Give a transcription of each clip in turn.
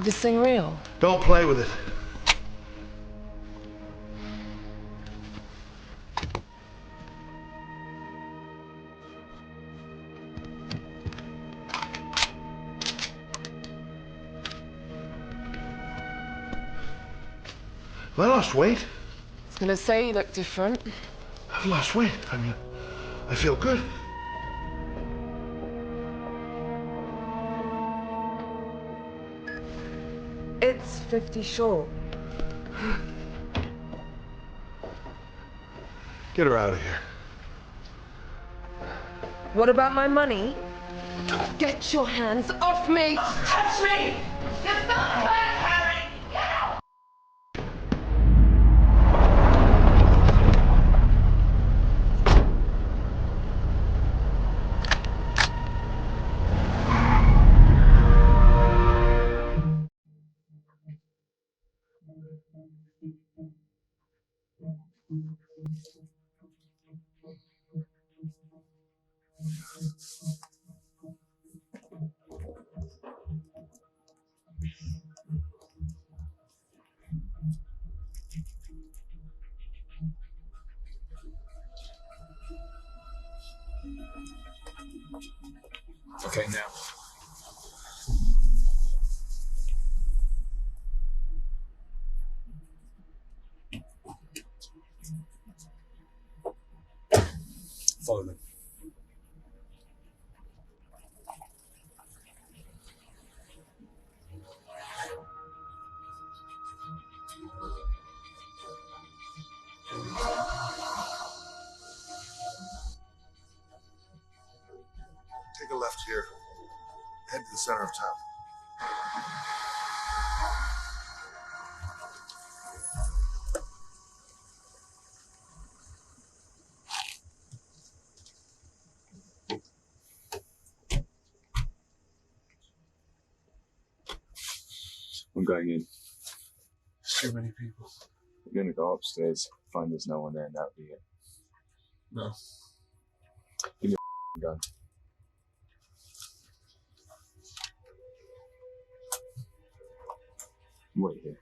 This thing real? Don't play with it. Have I lost weight? I was gonna say you look different. I've lost weight. I mean, I feel good. It's 50 short. Get her out of here. What about my money? Get your hands off me! Touch me! You're not Harry! Get out! Okay, now. Follow me. Take a left here. Head to the center of town. I'm going in. Too many people. We're gonna go upstairs, find there's no one there, and that'll be it. No. Give me a gun. Wait here.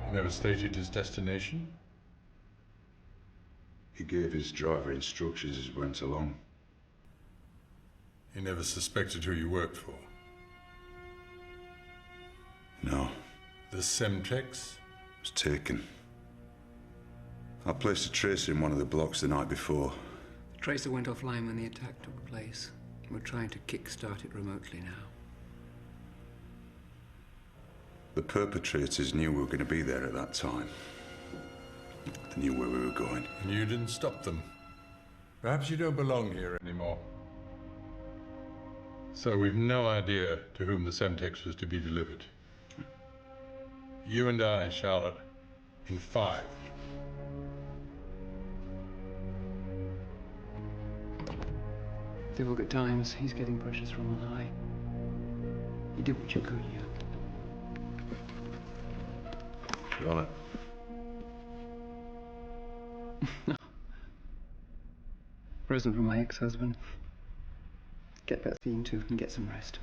He never stated his destination? He gave his driver instructions as he went along. He never suspected who you worked for? No. The Semtex? Was taken. I placed a tracer in one of the blocks the night before. The tracer went offline when the attack took place. We're trying to kickstart it remotely now. The perpetrators knew we were going to be there at that time. They knew where we were going. And you didn't stop them. Perhaps you don't belong here anymore. So we've no idea to whom the Semtex was to be delivered. You and I, Charlotte, in 5. Difficult times. He's getting pressures from on high. You did what you could, yeah. You on it? Present from my ex-husband. Get that theme too and get some rest.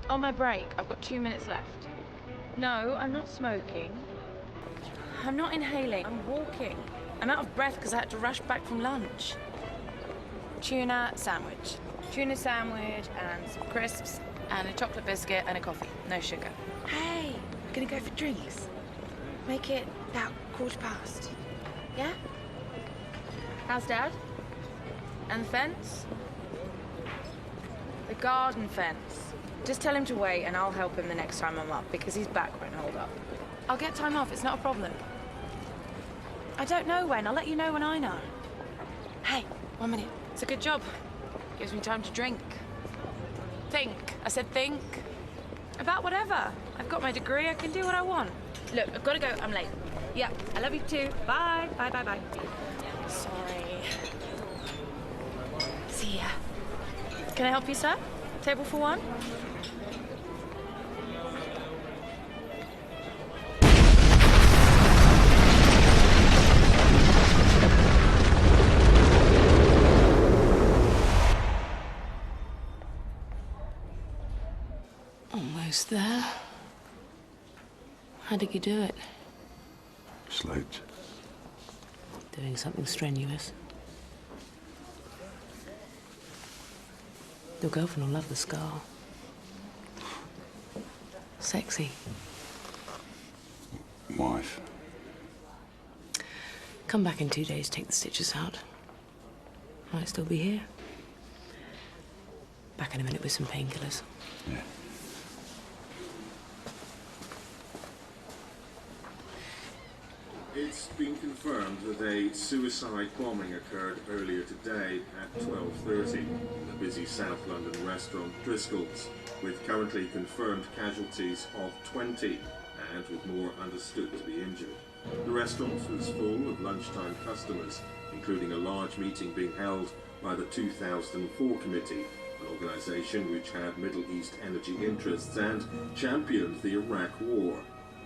On my break, I've got 2 minutes left. No, I'm not smoking. I'm not inhaling, I'm walking. I'm out of breath because I had to rush back from lunch. Tuna sandwich. Tuna sandwich and some crisps and a chocolate biscuit and a coffee. No sugar. Hey, we're gonna go for drinks. Make it about 1:15. Yeah? How's Dad? And the fence? The garden fence. Just tell him to wait and I'll help him the next time I'm up because his back won't hold up. I'll get time off, it's not a problem. I don't know when, I'll let you know when I know. Hey, 1 minute. It's a good job. Gives me time to drink. Think. I said think. About whatever. I've got my degree, I can do what I want. Look, I've got to go, I'm late. Yeah, I love you too. Bye, bye, bye, bye. Sorry. See ya. Can I help you, sir? Table for one? Almost there. How did you do it? Slept. Doing something strenuous. Your girlfriend will love the scar. Sexy. Wife. Come back in 2 days, take the stitches out. Might still be here. Back in a minute with some painkillers. Yeah. It's been confirmed that a suicide bombing occurred earlier today at 12:30 in the busy South London restaurant Driscoll's, with currently confirmed casualties of 20 and with more understood to be injured. The restaurant was full of lunchtime customers, including a large meeting being held by the 2004 Committee, an organisation which had Middle East energy interests and championed the Iraq War.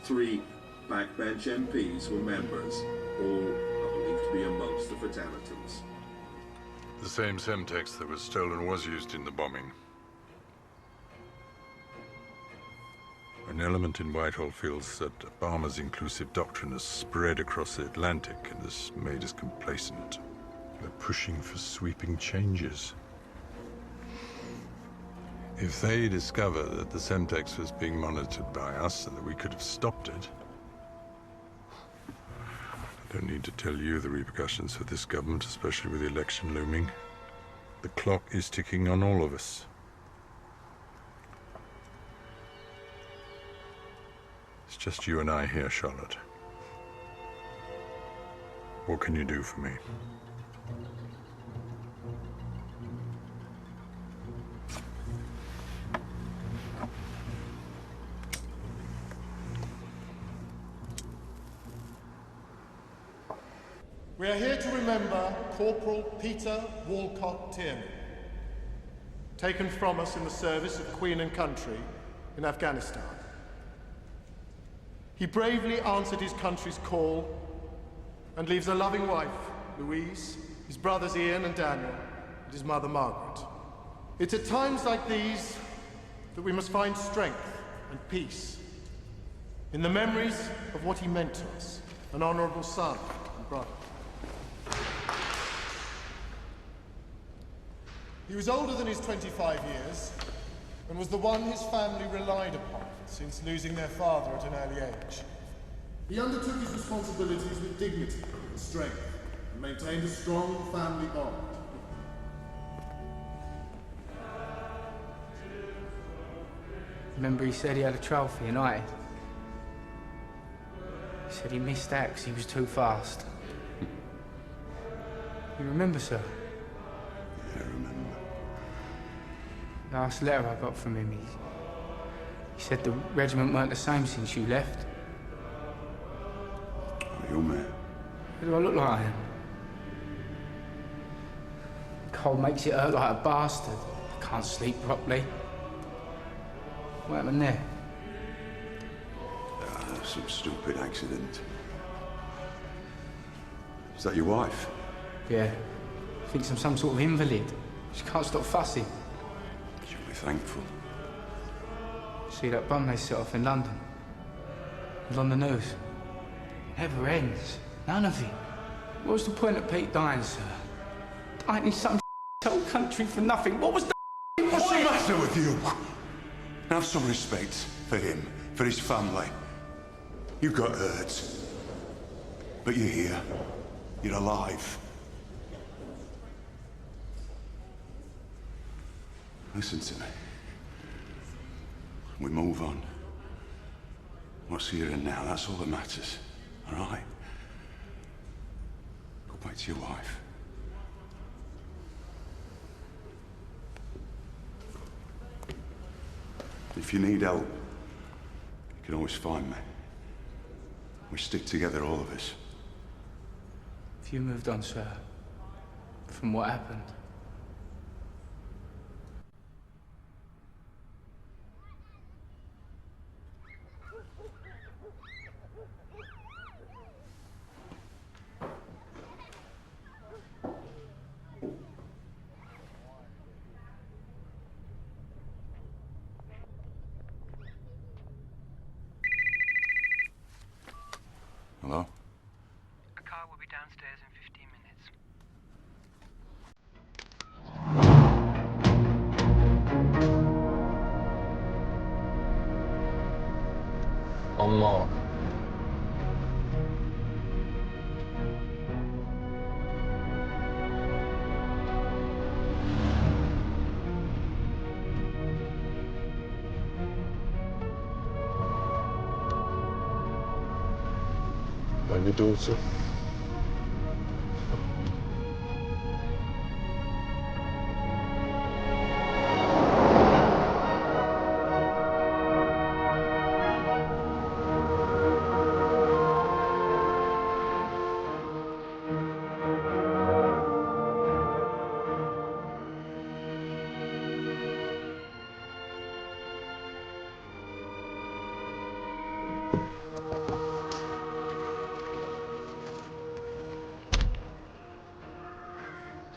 3 backbench MPs were members, all are believed to be amongst the fatalities. The same Semtex that was stolen was used in the bombing. An element in Whitehall feels that Obama's inclusive doctrine has spread across the Atlantic and has made us complacent. They're pushing for sweeping changes. If they discover that the Semtex was being monitored by us and that we could have stopped it, I don't need to tell you the repercussions for this government, especially with the election looming. The clock is ticking on all of us. Just you and I here, Charlotte. What can you do for me? We are here to remember Corporal Peter Walcott Tierney, taken from us in the service of Queen and country in Afghanistan. He bravely answered his country's call and leaves a loving wife, Louise, his brothers Ian and Daniel, and his mother Margaret. It's at times like these that we must find strength and peace in the memories of what he meant to us, an honorable son and brother. He was older than his 25 years and was the one his family relied upon since losing their father at an early age. He undertook his responsibilities with dignity and strength and maintained a strong family bond. Remember he said he had a trophy United? He said he missed that because he was too fast. You remember, sir? Yeah, I remember. Last letter I got from him, he said the regiment weren't the same since you left. Oh, you man. What do I look like I am? Cold makes it hurt like a bastard. I can't sleep properly. What happened there? Some stupid accident. Is that your wife? Yeah. Thinks I'm some sort of invalid. She can't stop fussing. She'll be thankful. See that bum they set off in London? It was on the news. Never ends. None of it. What was the point of Pete dying, sir? Dying in some whole country for nothing. What was the What's the matter with you? Have some respect for him, for his family. You got hurt. But you're here. You're alive. Listen to me. We move on. What's here and now, that's all that matters. All right? Go back to your wife. If you need help, you can always find me. We stick together, all of us. If you moved on, sir, from what happened? Hello? A car will be downstairs in 15 minutes. On mark. And your daughter?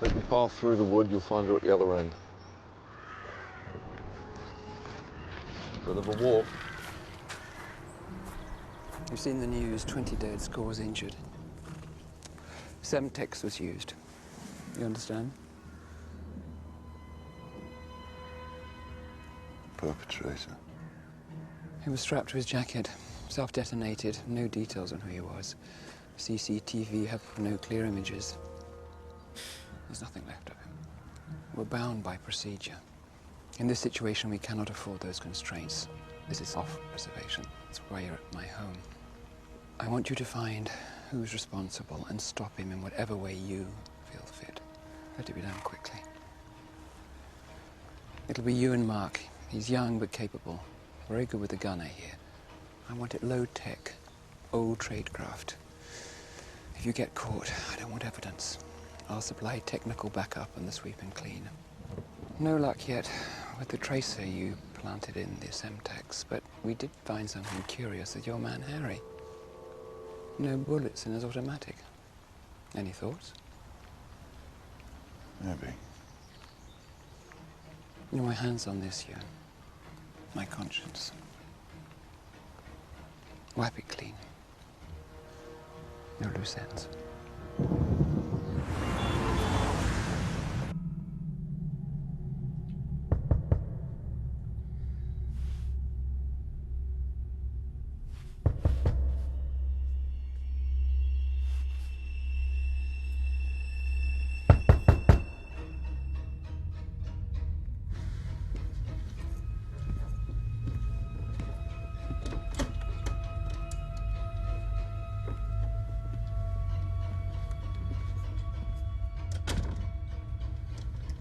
Take the path through the wood, you'll find her at the other end. Bit of a walk. You've seen the news, 20 dead, scores injured. Semtex was used. You understand? Perpetrator. He was strapped to his jacket, self-detonated, no details on who he was. CCTV have no clear images. There's nothing left of him. We're bound by procedure. In this situation, we cannot afford those constraints. This is off-reservation. It's why you're at my home. I want you to find who's responsible and stop him in whatever way you feel fit. Let it be done quickly. It'll be you and Mark. He's young but capable. Very good with the gun, I hear. I want it low-tech, old tradecraft. If you get caught, I don't want evidence. I'll supply technical backup and the sweep and clean. No luck yet with the tracer you planted in the Semtex, but we did find something curious with your man, Harry. No bullets in his automatic. Any thoughts? Maybe. You know, my hand's on this here. My conscience. Wipe it clean. No loose ends.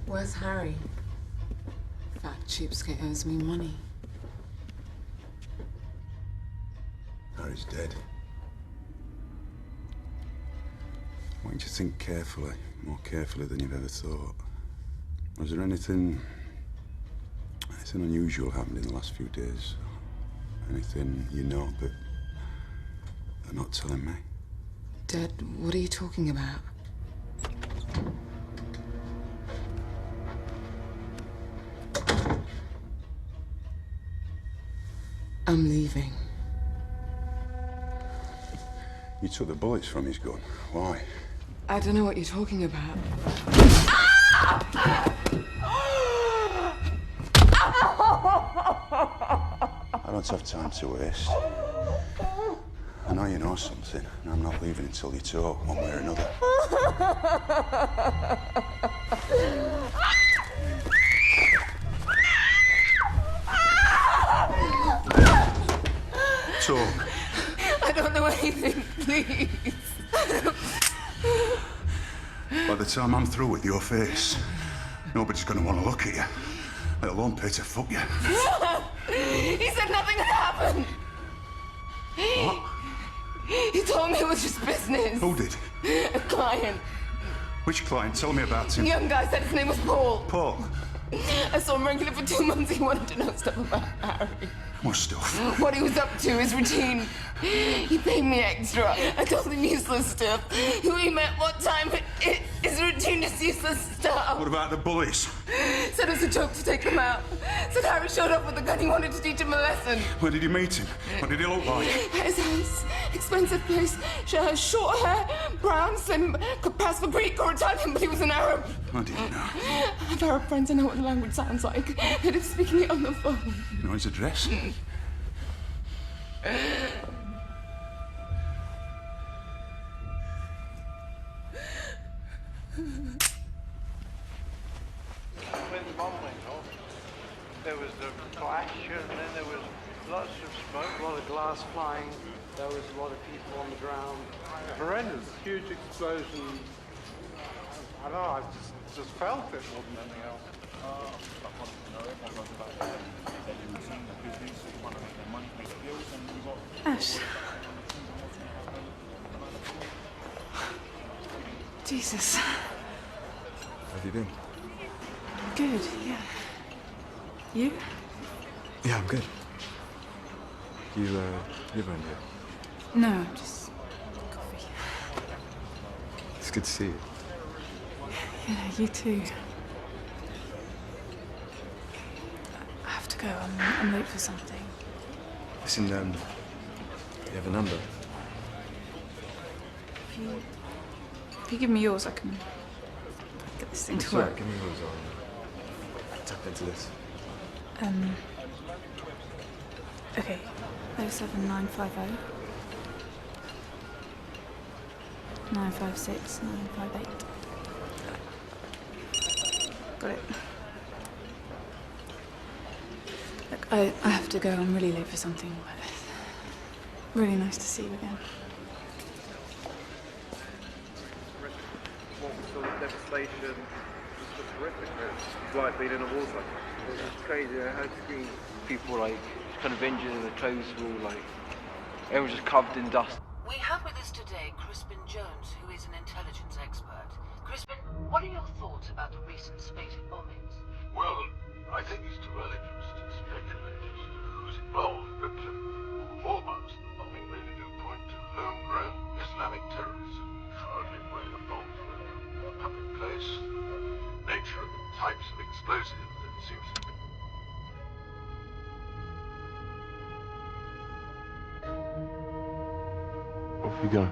Where's Harry? Fat cheapskate owes me money. Harry's dead. Why don't you think carefully, more carefully than you've ever thought? Was there anything unusual happened in the last few days? Anything you know but are not telling me? Dad, what are you talking about? I'm leaving. You took the bullets from his gun. Why? I don't know what you're talking about. I don't have time to waste. I know you know something, and I'm not leaving until you talk, one way or another. Talk. I don't know anything, please. By the time I'm through with your face, nobody's gonna want to look at you, let alone pay to fuck you. He said nothing had happened. What? He told me it was just business. Who did? A client. Which client? Tell me about him. Young guy said his name was Paul. Paul? I saw him regularly for 2 months. He wanted to know stuff about Harry. What stuff? What he was up to, his routine. He paid me extra. I told him useless stuff. Who he met, what time, but his routine is useless stuff. What about the bullies? Said it was a joke to take them out. Said Harry showed up with a gun. He wanted to teach him a lesson. Where did you meet him? What did he look like? At his house. Expensive place. Short hair, brown, slim, could pass for Greek or Italian, but he was an Arab. I didn't know. I have Arab friends. I know what the language sounds like. Heard him speaking it on the phone. You know his address? When the bomb went off, there was a flash and then there was lots of smoke, a lot of glass flying. There was a lot of people on the ground. Horrendous, huge explosion. I don't know, I just felt it more than anything else. Ash. Jesus. How have you been? Good, yeah. You? Yeah, I'm good. You live around here? No, just coffee. It's good to see you. Yeah, you too. I have to go. I'm late for something. Listen, you have a number? If you give me yours, I can get this thing to It's all right, work. give me yours. I'll tap into this. Okay. 07950 956 958. Got it. I have to go. I'm really late for something, but really nice to see you again. What sort of devastation was horrific. It's like being in a war zone. It's crazy. I had seen people like kind of injured and their clothes were all like, everyone just covered in dust. We have with us today Crispin Jones, who is an intelligence expert. Crispin, what are your thoughts about the recent spate of bombings? Well, I think it's too early for us to speculate as to who's involved, but foremost, the bombing really do point to homegrown Islamic terrorism. Hardly where the bombs were in a public place. Nature of the types of explosives that seems to be. Off you go.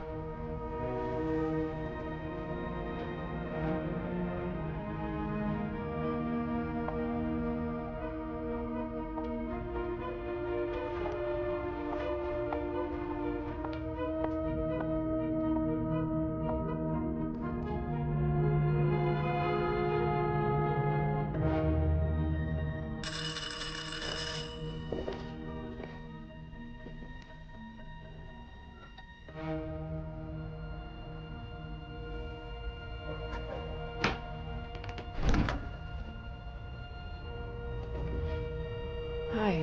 Hi.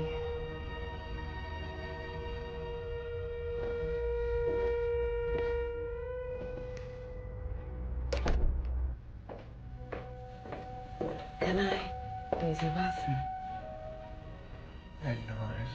Can I use your bathroom? Hey, no worries.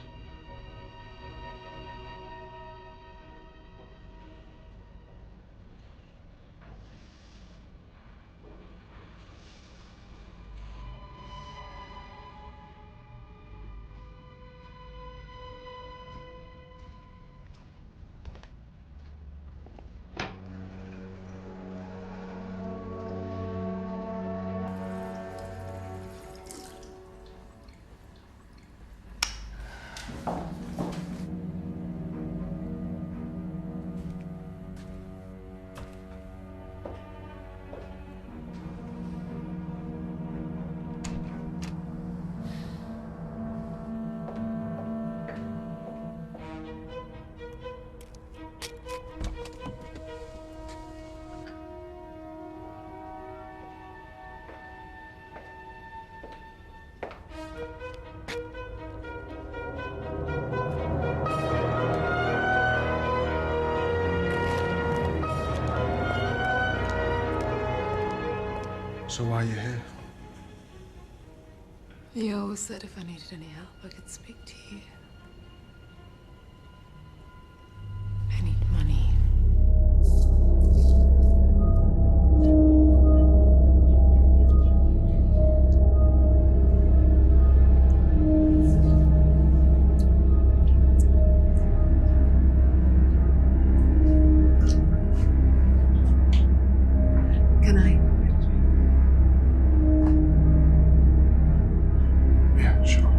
So why are you here? You always said if I needed any help, I could speak to you. I need money. Can I? Yeah, sure.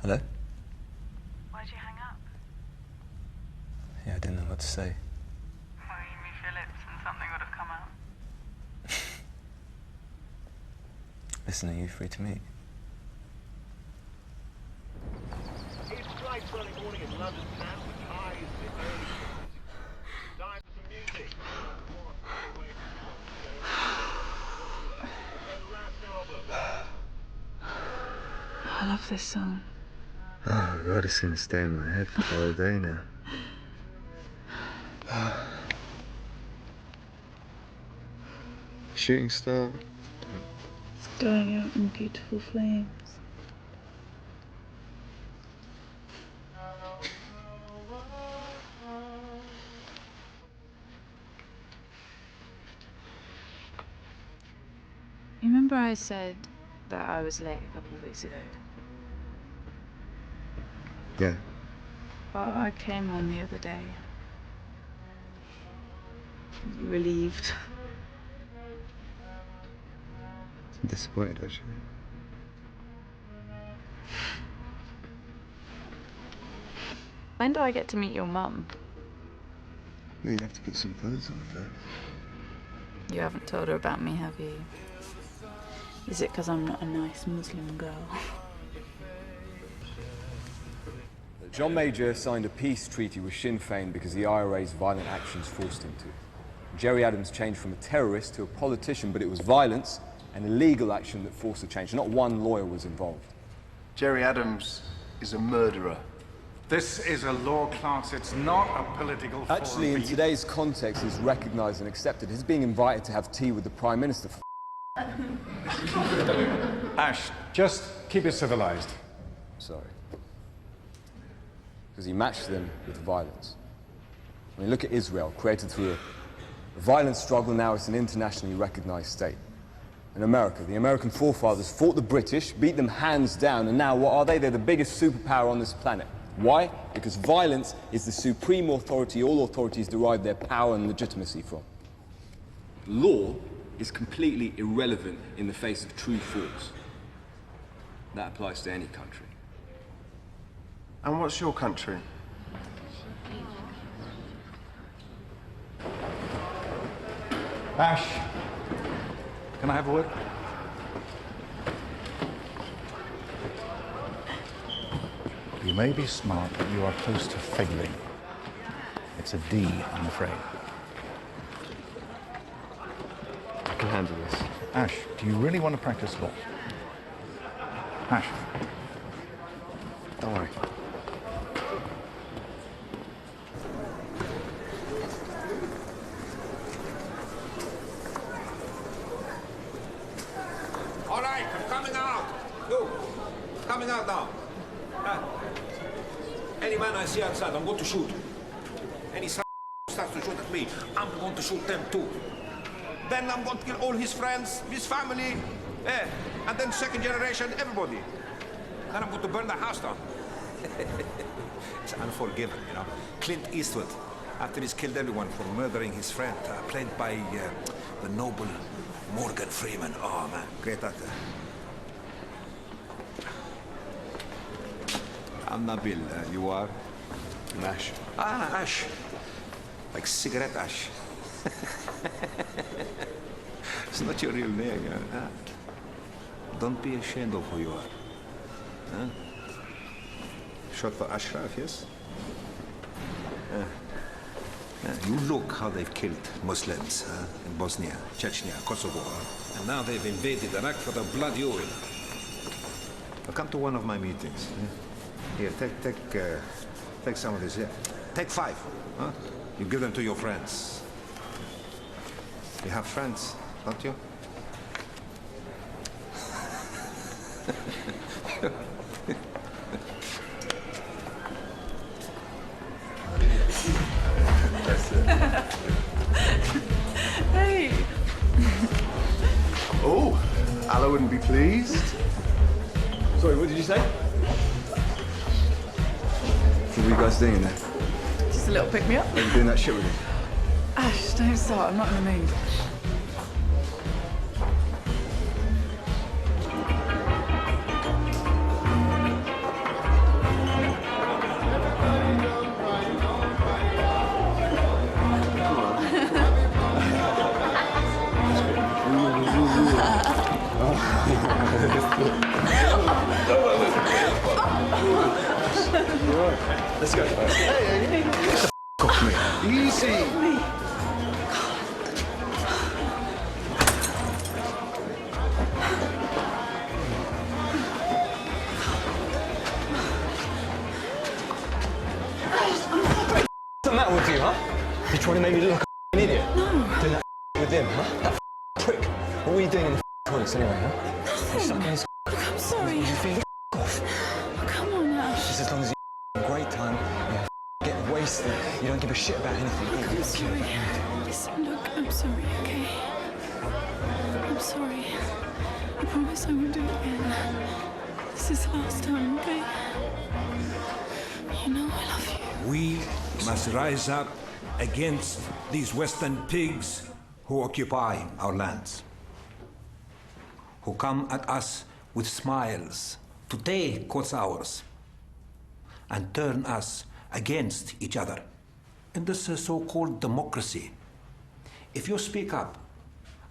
Hello? Why'd you hang up? Yeah, I didn't know what to say. Well, you move your lips and something would have come out. Listen, are you free to meet? It's bright sunny morning in London town, with highs in the early 40s. Time for some music. I love this song. Oh, God, it's gonna stay in my head for the whole day now. Shooting star. It's going out in beautiful flames. You remember I said that I was late a couple of weeks ago? Yeah. Well, I came home the other day. Relieved. I'm disappointed, actually. When do I get to meet your mum? Well, you'd have to put some clothes on first. You haven't told her about me, have you? Is it because I'm not a nice Muslim girl? John Major signed a peace treaty with Sinn Féin because the IRA's violent actions forced him to. Gerry Adams changed from a terrorist to a politician, but it was violence and illegal action that forced the change. Not one lawyer was involved. Gerry Adams is a murderer. This is a law class, it's not a political forum. Actually, in today's context, is recognised and accepted. His being invited to have tea with the Prime Minister. Ash, just keep it civilized. Sorry. Because he matched them with violence. I mean, look at Israel, created through a violent struggle. Now it's an internationally recognized state. In America, the American forefathers fought the British, beat them hands down, and now what are they? They're the biggest superpower on this planet. Why? Because violence is the supreme authority all authorities derive their power and legitimacy from. Law is completely irrelevant in the face of true force. That applies to any country. And what's your country? Ash, can I have a word? You may be smart, but you are close to failing. It's a D, I'm afraid. I can handle this. Ash, do you really want to practice law? Ash. Don't worry. All right, I'm coming out. You, coming out now. Any man I see outside, I'm going to shoot. Any starts to shoot at me, I'm going to shoot them too. Then I'm going to kill all his friends, his family, and then second generation, everybody. Then I'm going to burn the house down. It's unforgiving, you know. Clint Eastwood, after he's killed everyone for murdering his friend, played by the noble Morgan Freeman. Oh, man, great actor. I'm Nabil. You are? I'm Ash. Ah, Ash. Like cigarette ash. It's not your real name, you know. Don't be ashamed of who you are. Huh? Shot for Ashraf, yes? You look how they've killed Muslims in Bosnia, Chechnya, Kosovo. And now they've invaded Iraq for the blood you will. Now come to one of my meetings. Here, take some of this, yeah. Take 5, huh? You give them to your friends. You have friends, don't you? Hey! Oh, Allah wouldn't be pleased. Sorry, what did you say? What were you guys doing in there? Just a little pick-me-up. Are you doing that shit with me? Ash, don't start. I'm not in the mood. Let's go. Hey, get the off me. Easy. What's the matter with you, huh? You trying to make me look like an idiot? No. Doing that with him, huh? That prick. What were you doing in the toilets anyway, huh? Nothing. Look, I'm sorry. You feel off. Come on, Ash. Just as long as you have a great time, you get wasted, you don't give a shit about anything. Look, I'm sorry. Listen, look, I'm sorry, okay? I'm sorry. I promise I won't do it again. This is the last time, okay? You know I love you. We must rise up against these Western pigs who occupy our lands, who come at us with smiles to take what's ours and turn us against each other. In this so-called democracy, if you speak up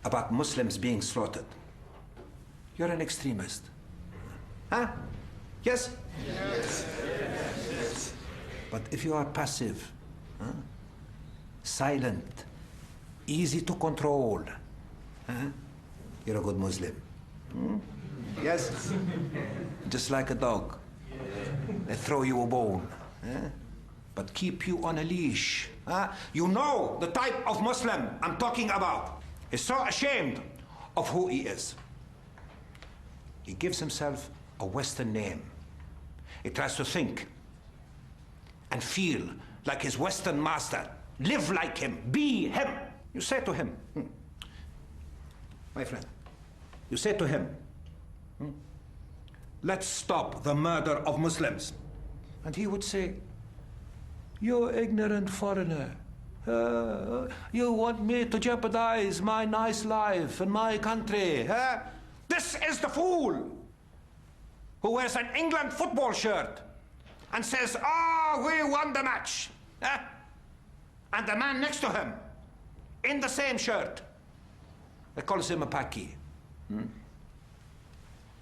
about Muslims being slaughtered, you're an extremist. Huh? Yes? Yes. But if you are passive, silent, easy to control, you're a good Muslim. Yes? Just like a dog. They throw you a bone, but keep you on a leash. You know the type of Muslim I'm talking about. He's so ashamed of who he is. He gives himself a Western name. He tries to think and feel like his Western master. Live like him, be him. You say to him, my friend, you say to him, let's stop the murder of Muslims. And he would say, you ignorant foreigner, you want me to jeopardize my nice life and my country, huh? This is the fool who wears an England football shirt and says, oh, we won the match. Huh? And the man next to him, in the same shirt, they calls him a Paki.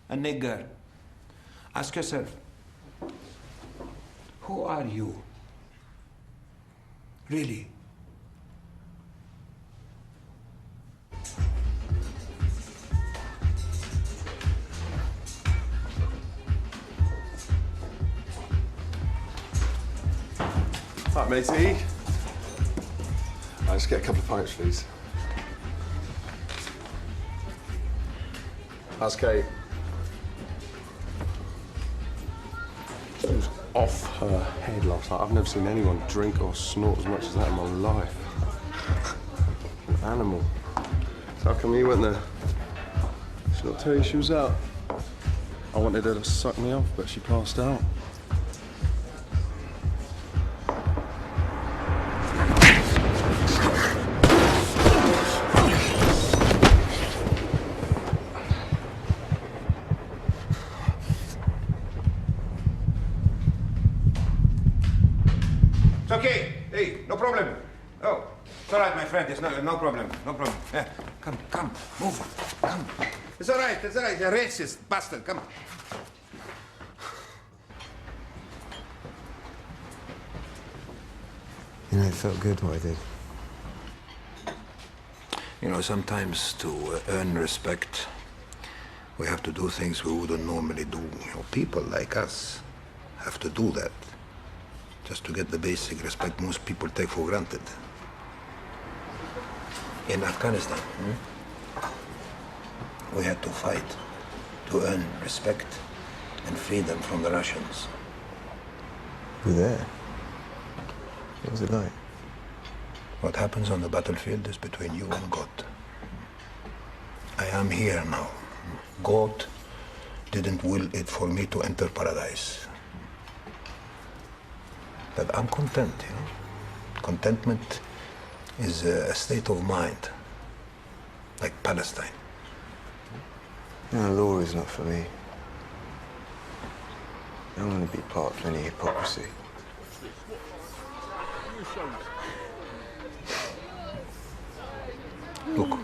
A nigger. Ask yourself, who are you? Really? Right, matey. I'll just get a couple of pints, please. How's Kate? She was off her head last night. I've never seen anyone drink or snort as much as that in my life. An animal. So how come you went there? She not tell you she was out? I wanted her to suck me off, but she passed out. It's okay. Hey, no problem. Oh, it's all right, my friend. It's no problem. No problem. Yeah. Come, move. Come. It's all right. It's all right. You're a racist bastard. Come. You know, it felt good what I did. You know, sometimes to earn respect, we have to do things we wouldn't normally do. You know, people like us have to do that just to get the basic respect most people take for granted. In Afghanistan, we had to fight to earn respect and freedom from the Russians. You were there? What was it like? What happens on the battlefield is between you and God. I am here now. God didn't will it for me to enter paradise. But I'm content, you know. Contentment is a state of mind, like Palestine. You know, law is not for me. I don't want to be part of any hypocrisy. Look.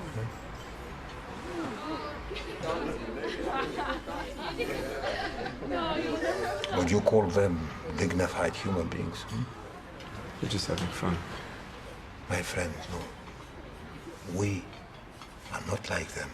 Would you call them dignified human beings? You're just having fun. My friend, no. We are not like them.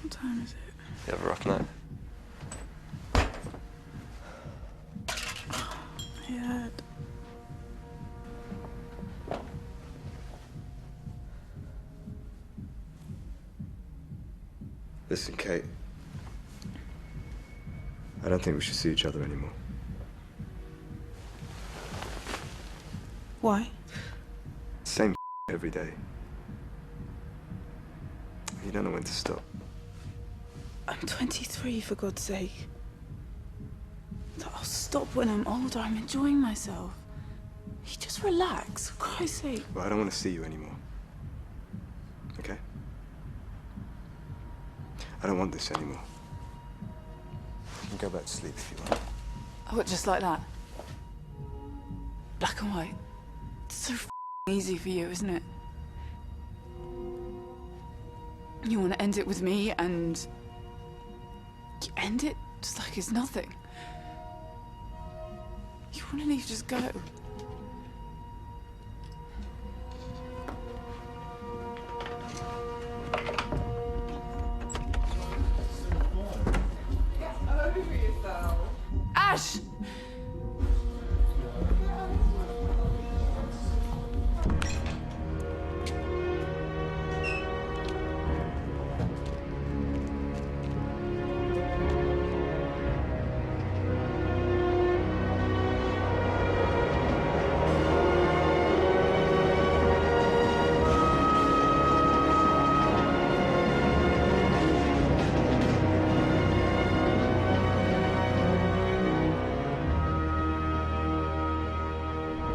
What time is it? You have a rough night? My head. Listen, Kate. I don't think we should see each other anymore. Why? Same every day. You don't know when to stop. I'm 23, for God's sake. I'll stop when I'm older. I'm enjoying myself. You just relax, for Christ's sake. Well, I don't want to see you anymore. Okay? I don't want this anymore. You can go back to sleep if you want. Oh, what, just like that? Black and white. It's so easy for you, isn't it? You want to end it with me, and you end it just like it's nothing. You want to leave, just go. Ash!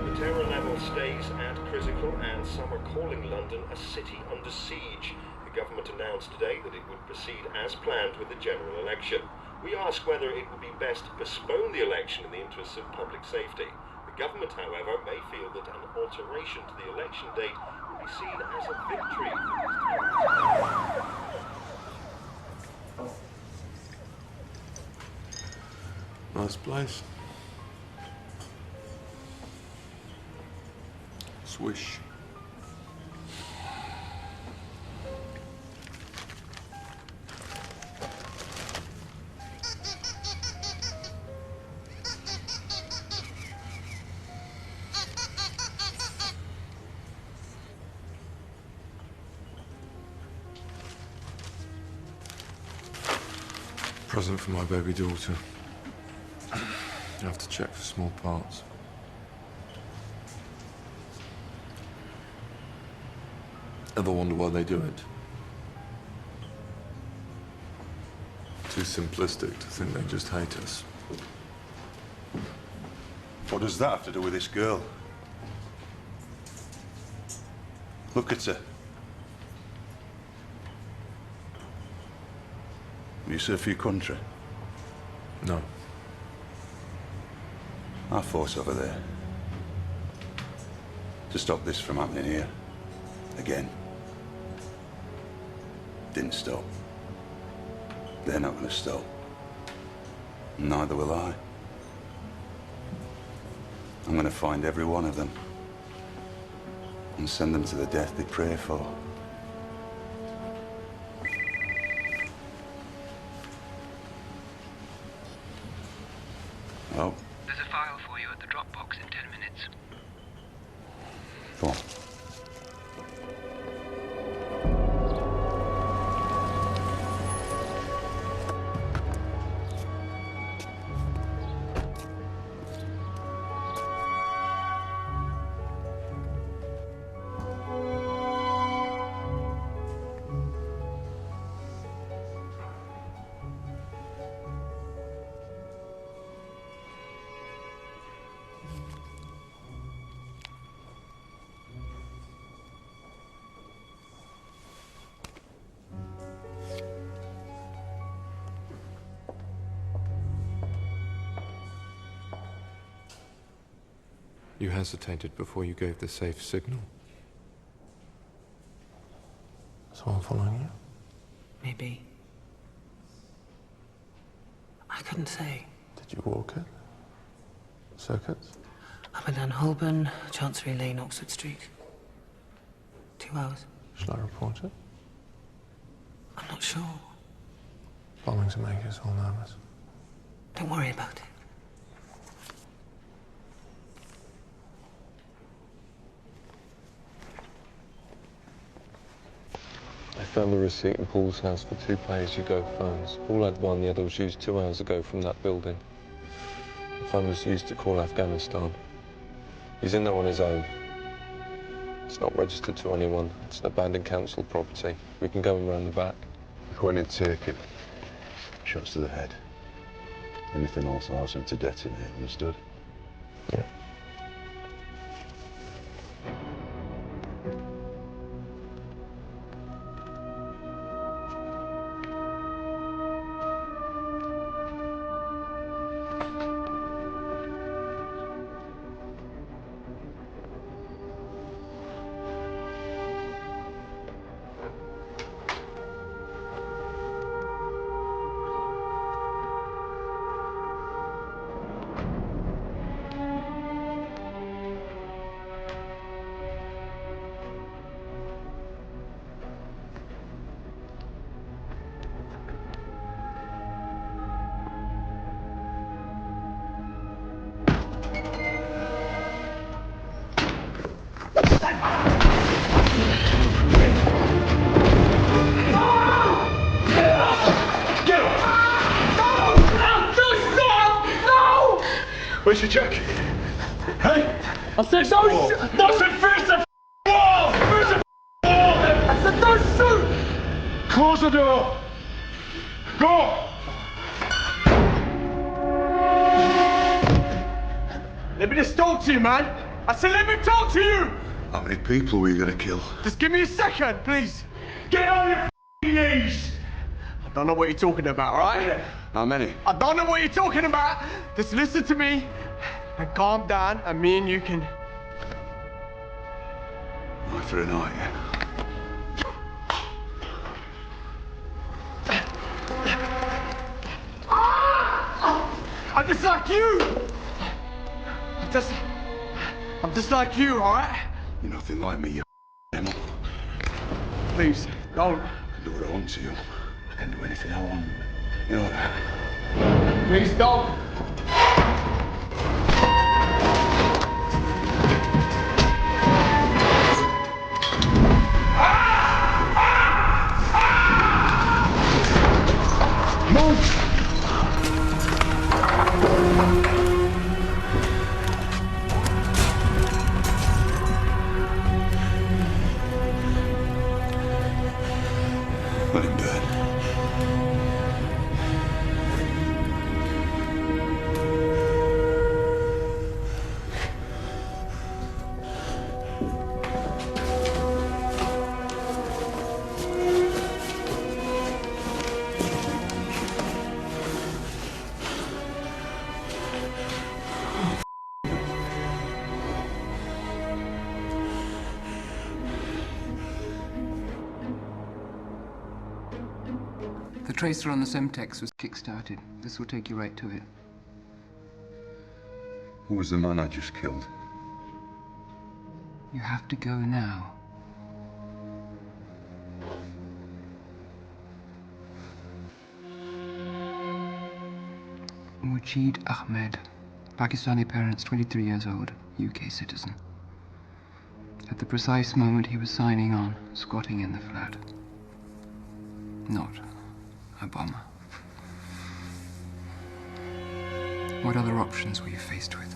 The terror level stays at critical, and some are calling London a city under siege. The government announced today that it would proceed as planned with the general election. We ask whether it would be best to postpone the election in the interests of public safety. The government, however, may feel that an alteration to the election date will be seen as a victory. Nice place. Swish. Present for my baby daughter. You have to check for small parts. Ever wonder why they do it? Too simplistic to think they just hate us. What does that have to do with this girl? Look at her. You serve for your country? No. I fought over there. To stop this from happening here. Again. Didn't stop. They're not going to stop. Neither will I. I'm going to find every one of them and send them to the death they pray for. Oh. There's a file for you at the Dropbox in 10 minutes. Go on. You hesitated before you gave the safe signal. Someone following you? Maybe. I couldn't say. Did you walk it? Circuits? Up and down Holborn, Chancery Lane, Oxford Street. 2 hours. Shall I report it? I'm not sure. Bombings make us all nervous. Don't worry about it. I found the receipt in Paul's house for 2 pay-as-you-go phones. Paul had one, the other was used 2 hours ago from that building. The phone was used to call Afghanistan. He's in there on his own. It's not registered to anyone. It's an abandoned council property. We can go in round the back. When you take it, shots to the head. Anything else allows him to detonate, understood? Yeah. Where's your jacket? Hey! I said don't shoot! Don't shoot! Face the wall! Face the wall! I said don't shoot! Close the door! Go! Let me just talk to you, man! I said let me talk to you! How many people were you gonna kill? Just give me a second, please! Get on your knees! I don't know what you're talking about, alright? How many? I don't know what you're talking about! Just listen to me and calm down, and me and you can... Right for a night, yeah? I'm just like you! I'm just like you, alright? You're nothing like me, you animal. Please, don't. I can do what I want to you. I can do anything I want. You know that? Please don't. Move! Let him burn. The tracer on the Semtex was kick-started. This will take you right to it. Who was the man I just killed? You have to go now. Mujid Ahmed, Pakistani parents, 23 years old, UK citizen. At the precise moment he was signing on, squatting in the flat. Not a bomber. What other options were you faced with?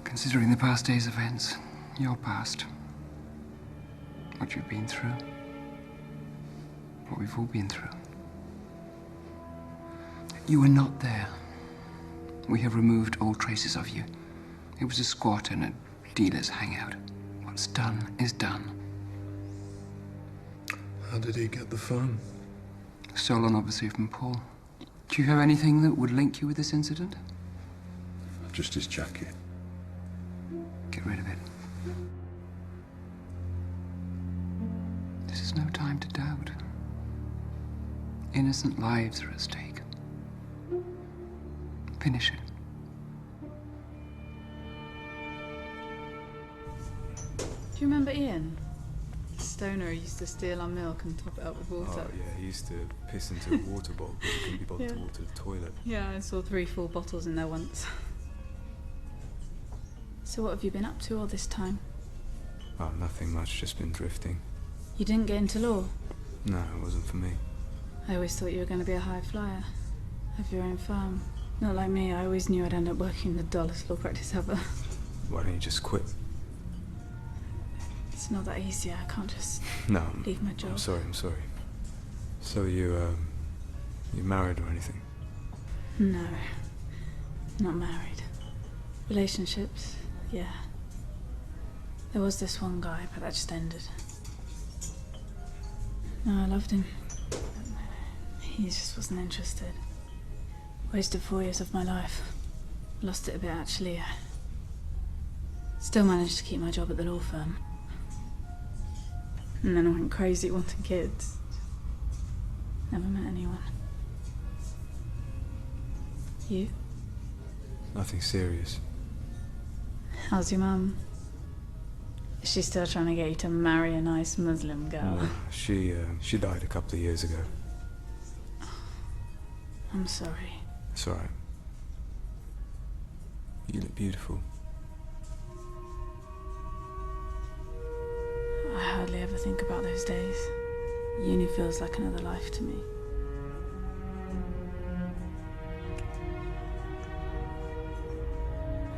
Considering the past day's events, your past, what you've been through, what we've all been through. You were not there. We have removed all traces of you. It was a squat and a dealers hang out. What's done is done. How did he get the phone? Stolen, obviously, from Paul. Do you have anything that would link you with this incident? Just his jacket. Get rid of it. This is no time to doubt. Innocent lives are at stake. Finish it. Do you remember Ian? The stoner who used to steal our milk and top it up with water. Oh, yeah, he used to piss into a water bottle, but he couldn't be bothered to water the toilet. Yeah, I saw 3 full bottles in there once. So what have you been up to all this time? Oh, nothing much, just been drifting. You didn't get into law? No, it wasn't for me. I always thought you were going to be a high flyer. Have your own firm. Not like me, I always knew I'd end up working in the dullest law practice ever. Why don't you just quit? It's not that easy, I can't just No, leave my job. I'm sorry. So you married or anything? No, not married. Relationships, yeah. There was this one guy, but that just ended. No, I loved him. He just wasn't interested. Wasted 4 years of my life. Lost it a bit, actually. Still managed to keep my job at the law firm. And then I went crazy wanting kids. Never met anyone. You? Nothing serious. How's your mum? Is she still trying to get you to marry a nice Muslim girl? No, she died a couple of years ago. I'm sorry. It's all right. You look beautiful. I hardly ever think about those days. Uni feels like another life to me.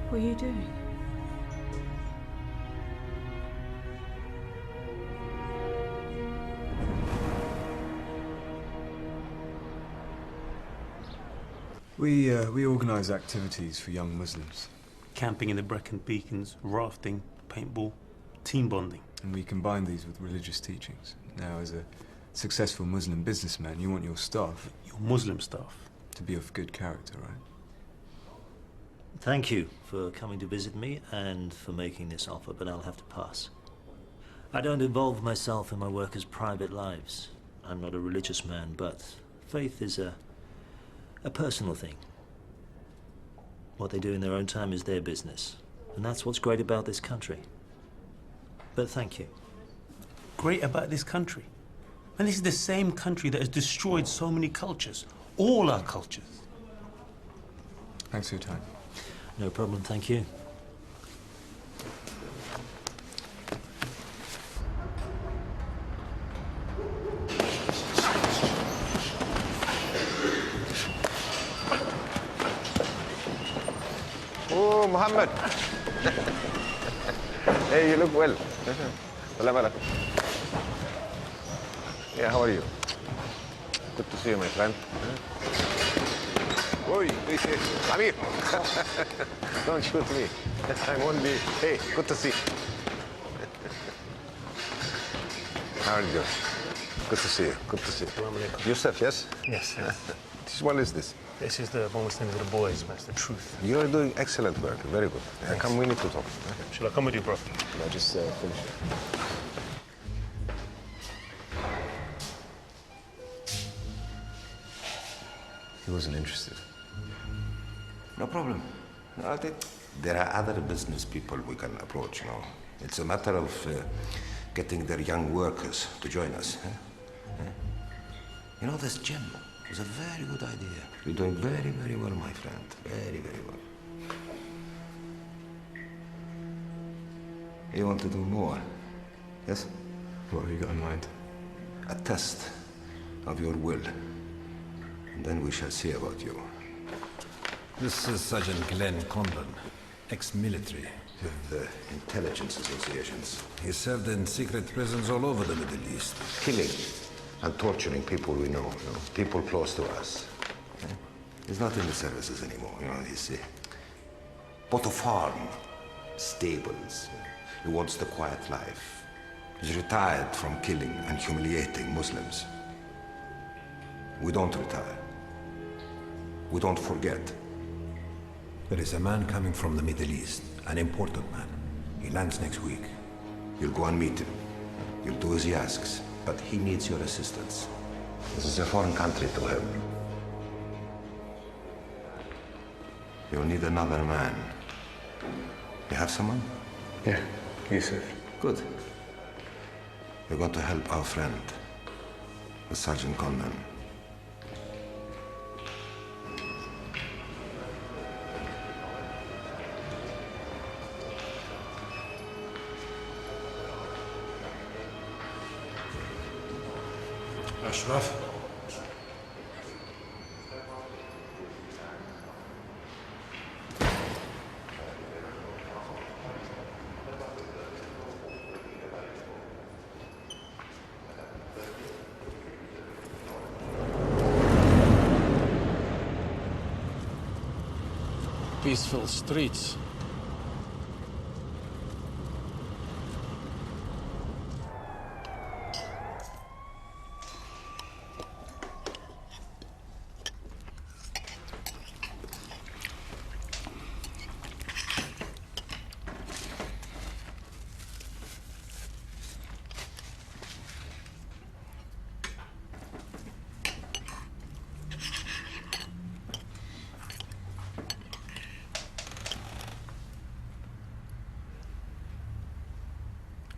What are you doing? We organise activities for young Muslims. Camping in the Brecon Beacons, rafting, paintball, team bonding. And we combine these with religious teachings. Now, as a successful Muslim businessman, you want your staff... Your Muslim staff? To be of good character, right? Thank you for coming to visit me and for making this offer, but I'll have to pass. I don't involve myself in my workers' private lives. I'm not a religious man, but faith is a personal thing. What they do in their own time is their business. And that's what's great about this country. But thank you. Great about this country? And this is the same country that has destroyed so many cultures. All our cultures. Thanks for your time. No problem, thank you. Oh, Muhammad. Hey, you look well. Salam. Yeah, how are you? Good to see you, my friend. Oi, Amir. Don't shoot me. I'm only... Hey, good to see you. How are you doing? Good to see you. Good to see you. Yusuf, yes? Yes. This one is this? This is the bonus thing with the boys, man. It's the truth. You're doing excellent work. Very good. Come, we need to talk. Shall I come with you, bro? No, just finish. He wasn't interested. No problem. No, I think there are other business people we can approach, you know. It's a matter of getting their young workers to join us. You know, this gym is a very good idea. You're doing very, very well, my friend. Very, very well. You want to do more? Yes? What have you got in mind? A test of your will. And then we shall see about you. This is Sergeant Glenn Conlon, ex-military. With the intelligence associations. He served in secret prisons all over the Middle East. Killing and torturing people we know, you know, people close to us. He's not in the services anymore, you know, he's bought a farm stables. He wants the quiet life. He's retired from killing and humiliating Muslims. We don't retire. We don't forget. There is a man coming from the Middle East, an important man. He lands next week. You'll go and meet him. You'll do as he asks, but he needs your assistance. This is a foreign country to him. You'll need another man. You have someone? Yeah, Yusuf. Good. You're going to help our friend, the Sergeant Conman. Ashraf? Peaceful streets.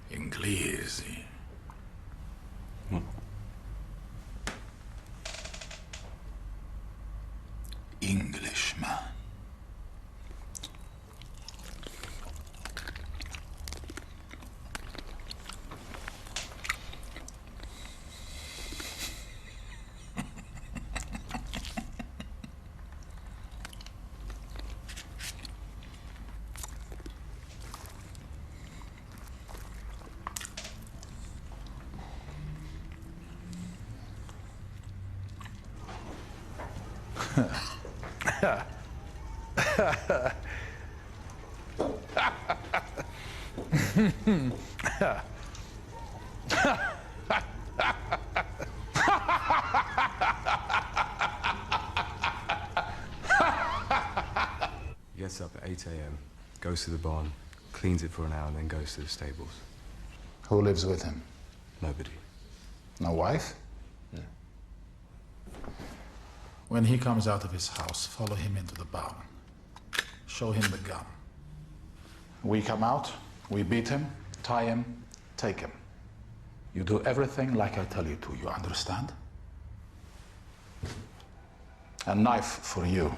Inglesi. Englishman. He gets up at 8 a.m., goes to the barn, cleans it for an hour, and then goes to the stables. Who lives with him? Nobody. No wife? No. When he comes out of his house, follow him into the barn. Show him the gun. We come out, we beat him, tie him, take him. You do everything like I tell you to, you understand? A knife for you.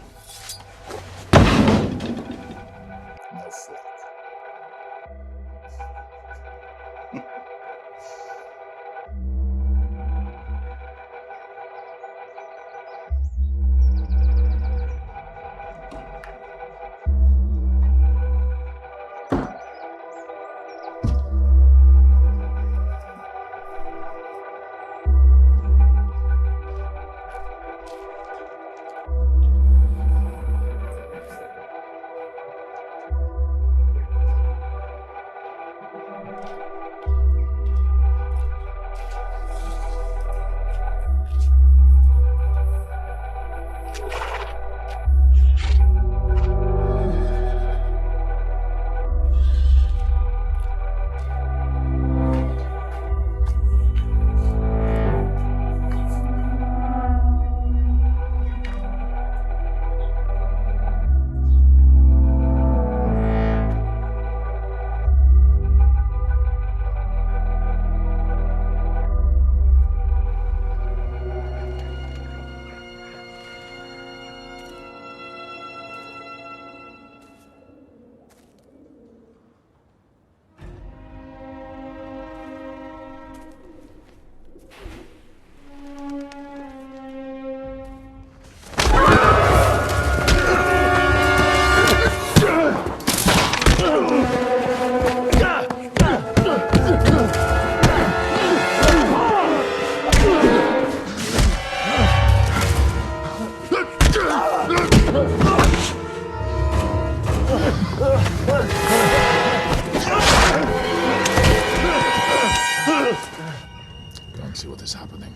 No fork. Ugh! is happening.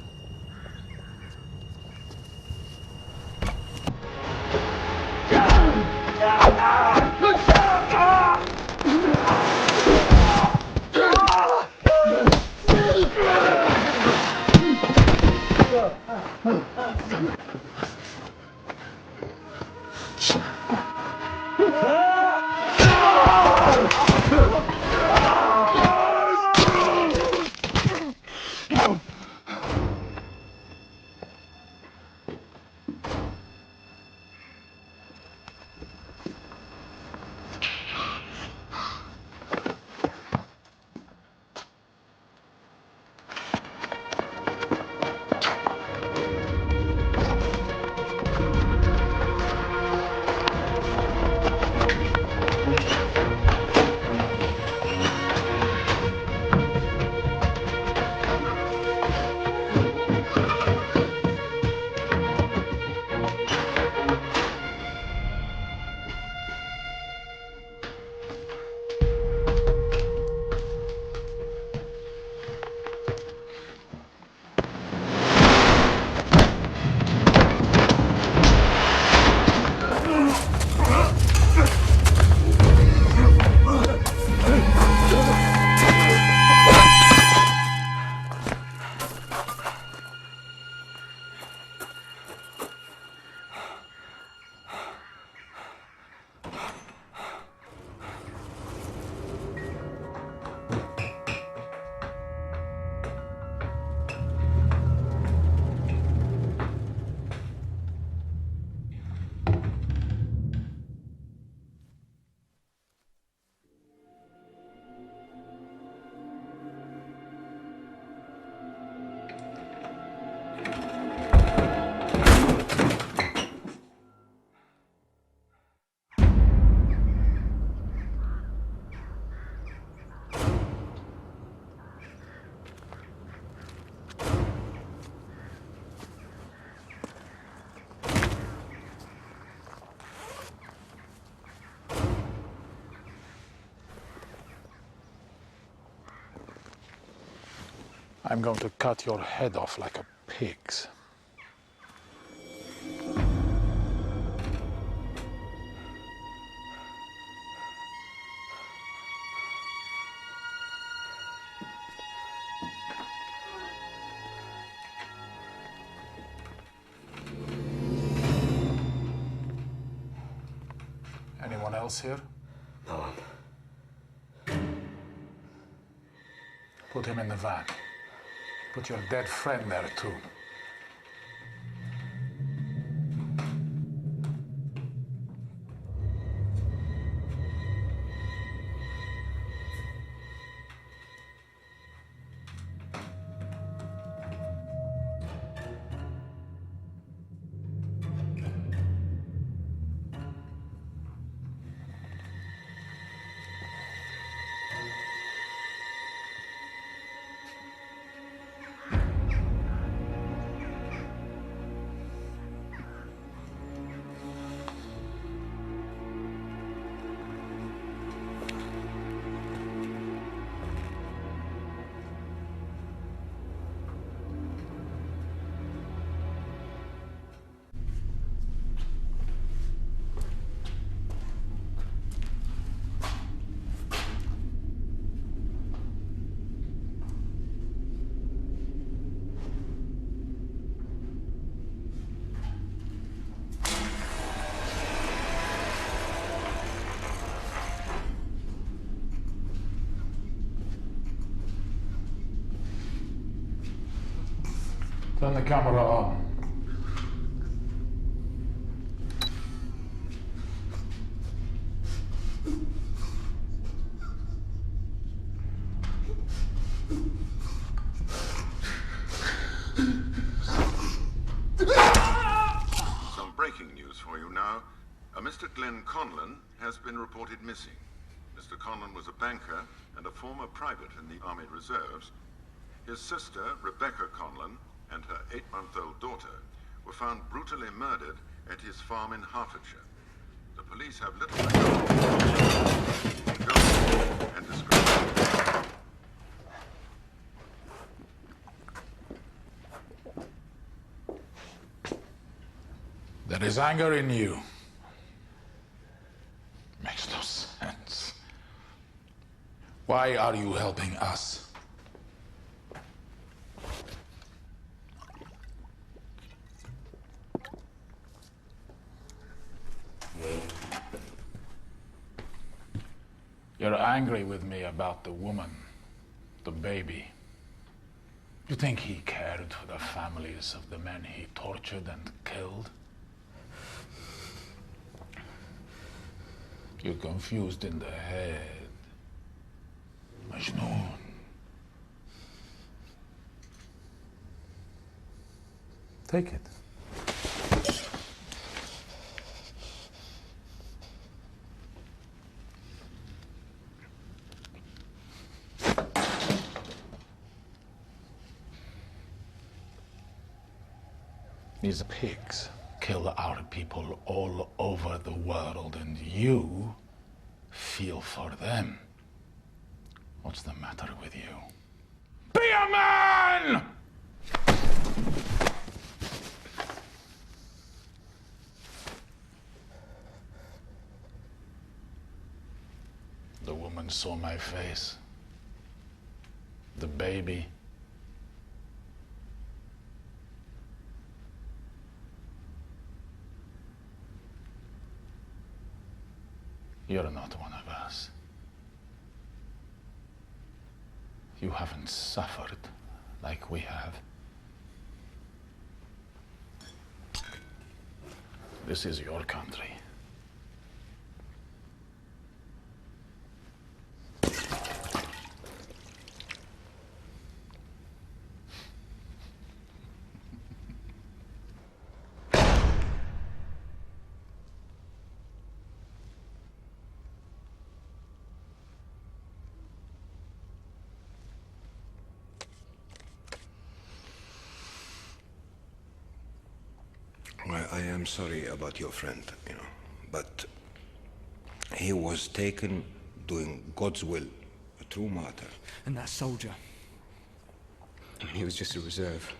I'm going to cut your head off like a pig's. Anyone else here? No one. Put him in the van. Put your dead friend there, too. Turn the camera on. Some breaking news for you now. Mr. Glenn Conlon has been reported missing. Mr. Conlon was a banker and a former private in the Army Reserves. His sister, Rebecca Conlon, and her 8-month-old daughter were found brutally murdered at his farm in Hertfordshire. The police have little and description. There is anger in you. Makes no sense. Why are you helping us? You're angry with me about the woman, the baby. You think he cared for the families of the men he tortured and killed? You're confused in the head, Majnun. Take it. These pigs kill our people all over the world, and you feel for them. What's the matter with you? Be a man! The woman saw my face. The baby. You're not one of us. You haven't suffered like we have. This is your country. I am sorry about your friend, but he was taken doing God's will, a true martyr. And that soldier, he was just a reserve.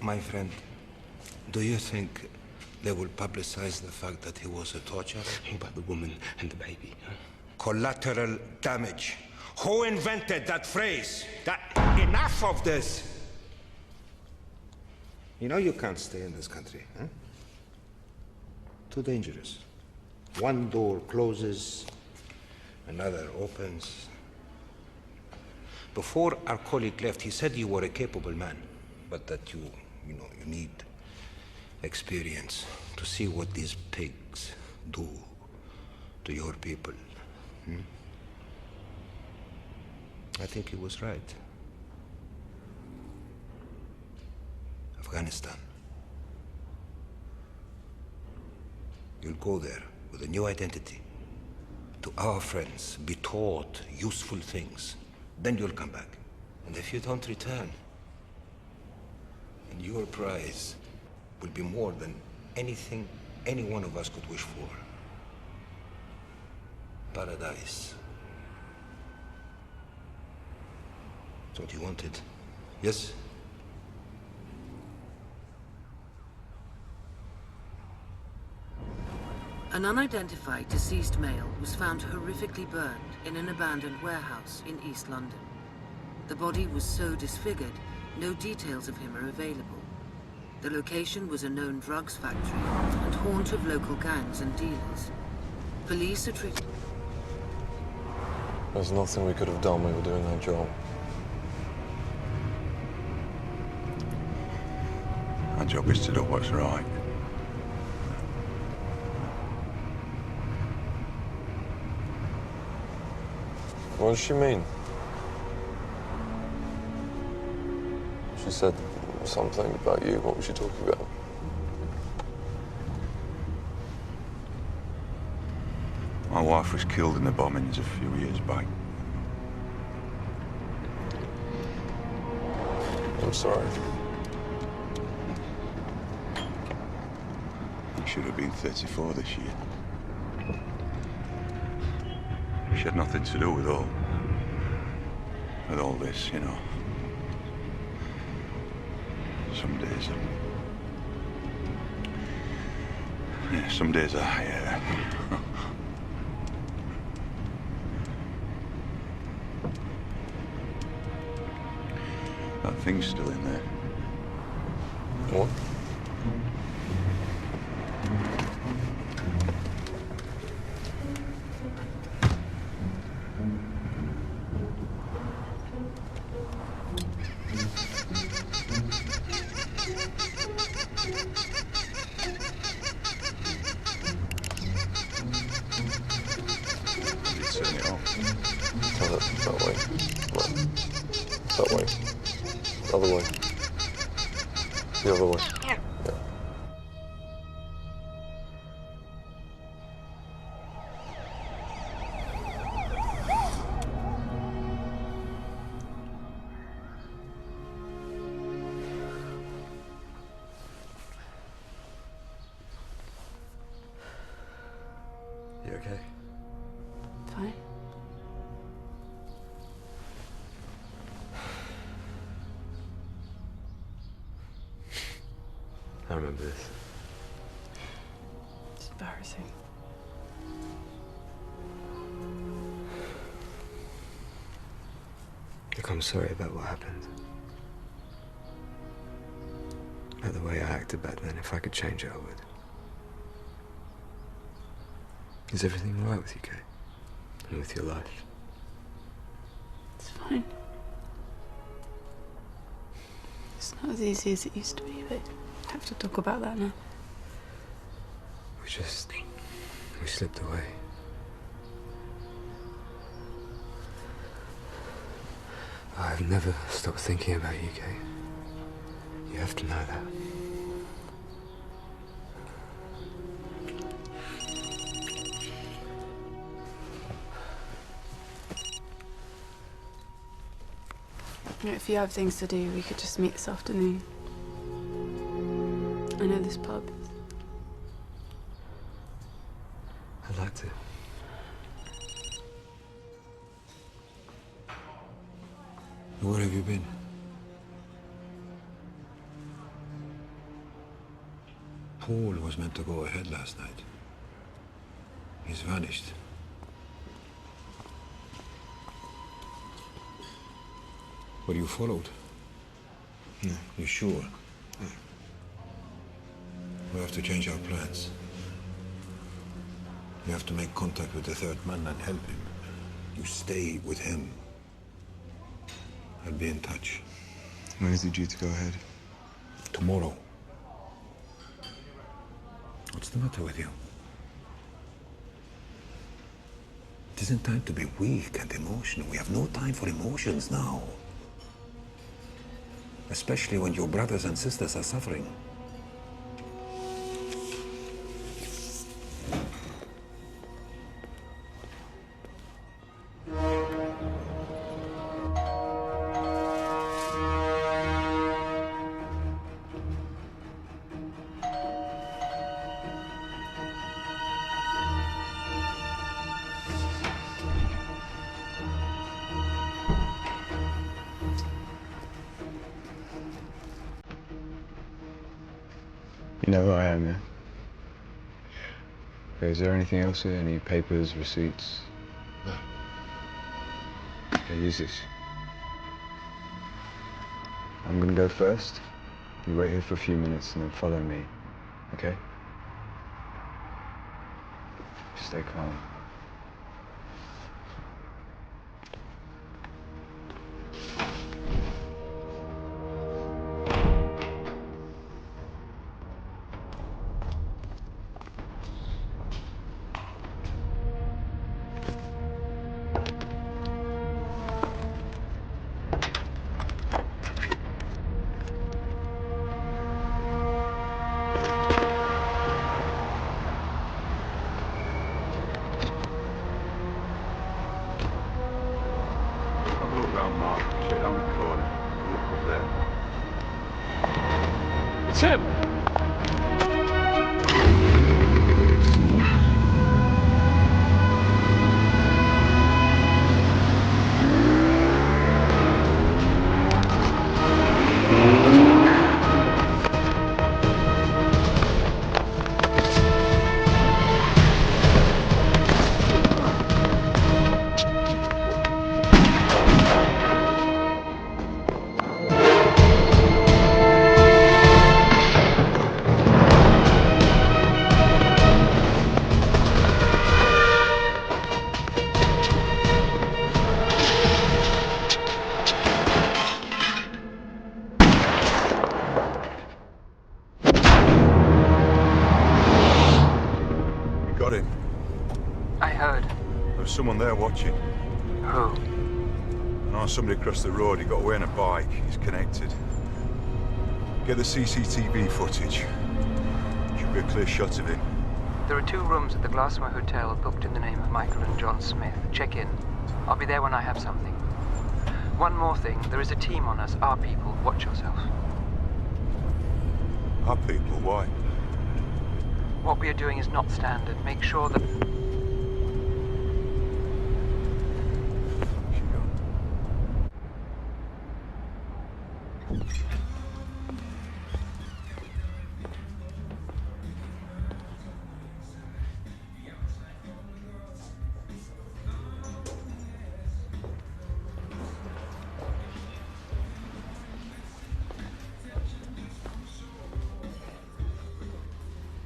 My friend, do you think they will publicize the fact that he was a torturer? About the woman and the baby, huh? Collateral damage. Who invented that phrase? Enough of this! You know you can't stay in this country, huh? Too dangerous. One door closes, another opens. Before our colleague left, he said you were a capable man, but that you need experience to see what these pigs do to your people. I think he was right. Afghanistan. You'll go there with a new identity. To our friends, be taught useful things. Then you'll come back. And if you don't return, and your prize will be more than anything any one of us could wish for. Paradise. That's what you wanted, yes? An unidentified deceased male was found horrifically burned in an abandoned warehouse in East London. The body was so disfigured, no details of him are available. The location was a known drugs factory and haunt of local gangs and dealers. Police attribute... There's nothing we could have done. We were doing our job. Our job is to do what's right. What does she mean? She said something about you. What was she talking about? My wife was killed in the bombings a few years back. I'm sorry. You should have been 34 this year. She had nothing to do with all this, you know. Some days Yeah, some days yeah. That thing's still in there. What? Turn it off. Tell it that way. Right. That way. Other way. The other way. Yeah. You okay? Fine. I remember this. It's embarrassing. Look, I'm sorry about what happened. About the way I acted back then. If I could change it, I would. Is everything all right with you, Kate? And with your life? It's fine. It's not as easy as it used to be, but I have to talk about that now. We slipped away. I've never stopped thinking about you, Kate. You have to know that. You know, if you have things to do, we could just meet this afternoon. I know this pub. I'd like to. Where have you been? Paul was meant to go ahead last night. He's vanished. Were you followed? No. You sure? We have to change our plans. You have to make contact with the third man and help him. You stay with him. I'll be in touch. When is he due to go ahead? Tomorrow. What's the matter with you? It isn't time to be weak and emotional. We have no time for emotions now. Especially when your brothers and sisters are suffering. You know who I am, yeah? Okay, is there anything else here? Any papers, receipts? No. Okay, use this. I'm gonna go first. You wait here for a few minutes and then follow me, okay? Stay calm. Have a look round, Mark. Straight down the corner. Look up there. It's him! got him. I heard. There was someone there watching. Who? And on somebody across the road, he got away on a bike. He's connected. Get the CCTV footage. Should be a clear shot of him. There are 2 rooms at the Glassmore Hotel booked in the name of Michael and John Smith. Check in. I'll be there when I have something. One more thing. There is a team on us. Our people. Watch yourself. Our people? Why? What we are doing is not standard. Make sure that...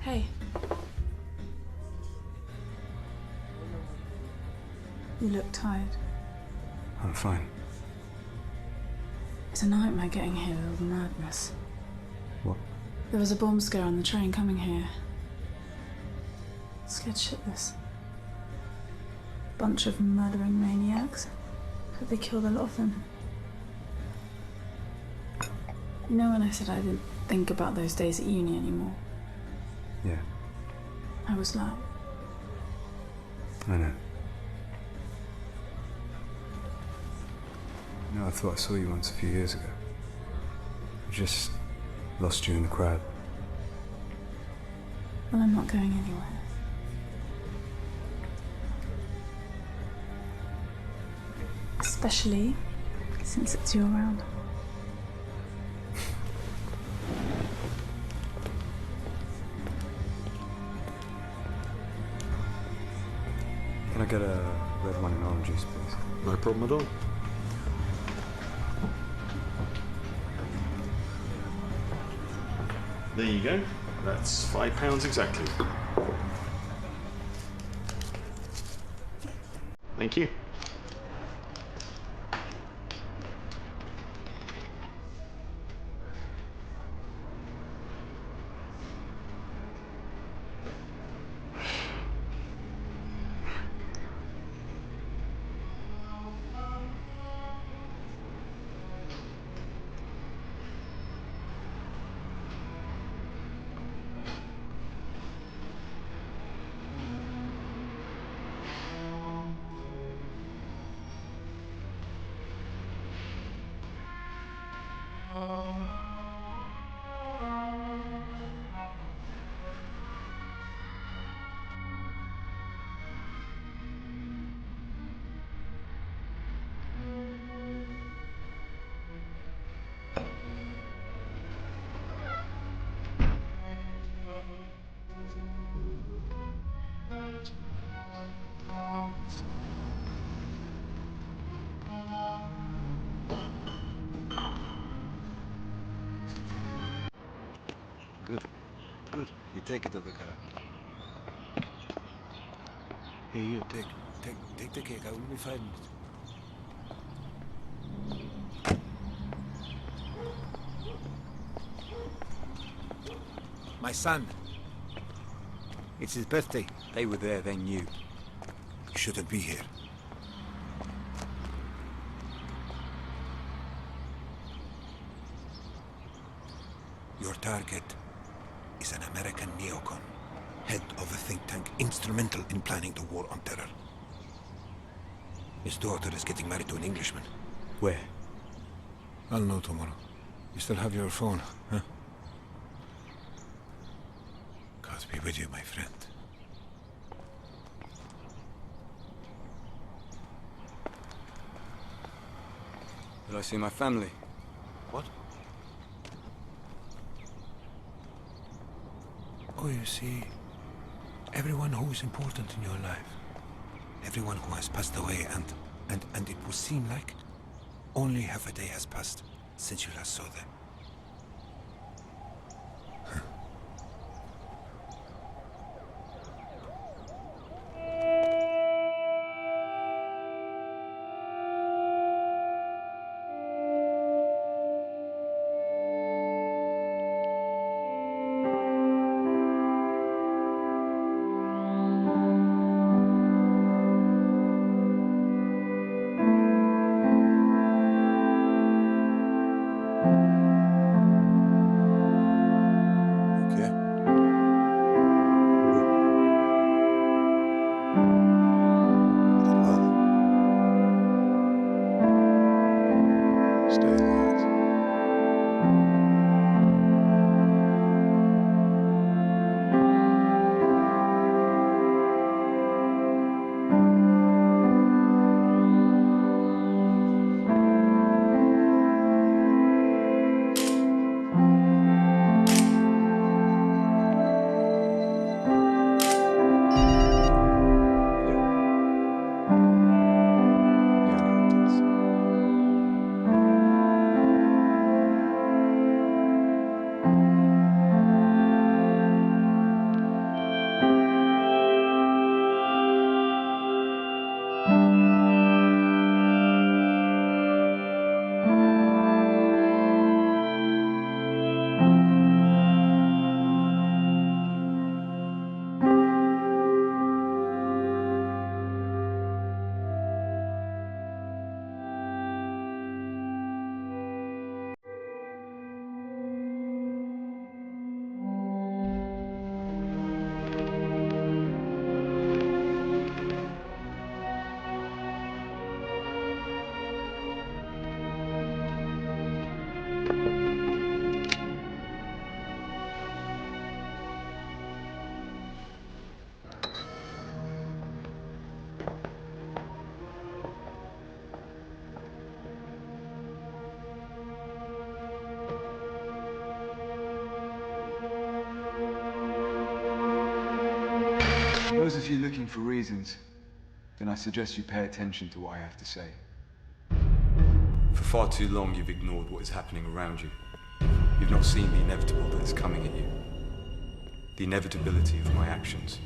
Hey. You look tired. I'm fine. It's a nightmare getting here with all the madness. What? There was a bomb scare on the train coming here. Scared shitless. Bunch of murdering maniacs. Hope they killed a lot of them. You know when I said I didn't think about those days at uni anymore? Yeah, I was like, I know. You know, I thought I saw you once a few years ago. I just lost you in the crowd. well, I'm not going anywhere. Especially since it's you around. Can I get a red wine and orange juice, please? No problem at all. There you go. That's £5 exactly. Thank you. Good. Good. You take it to the car. Here, you take the cake. I will be 5 minutes. My son. It's his birthday. They were there, they knew. You shouldn't be here. Your target is an American neocon, head of a think tank instrumental in planning the war on terror. His daughter is getting married to an Englishman. Where? I'll know tomorrow. You still have your phone, huh? God be with you, my friend. Will I see my family? What? Oh, you see, everyone who is important in your life, everyone who has passed away, and it will seem like only half a day has passed since you last saw them. Those of you looking for reasons, then I suggest you pay attention to what I have to say. For far too long, you've ignored what is happening around you. You've not seen the inevitable that is coming at you. The inevitability of my actions.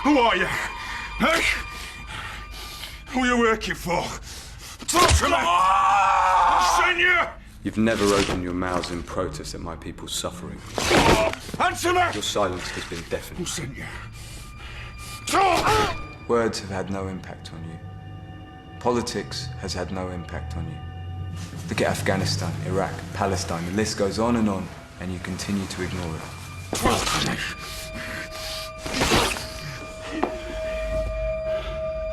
Who are you? Hey? Who are you working for? Talk to me! I've seen you! You've never opened your mouths in protest at my people's suffering. Answer me! Your silence has been deafening. Who sent you? Words have had no impact on you. Politics has had no impact on you. Look at Afghanistan, Iraq, Palestine, the list goes on, and you continue to ignore it.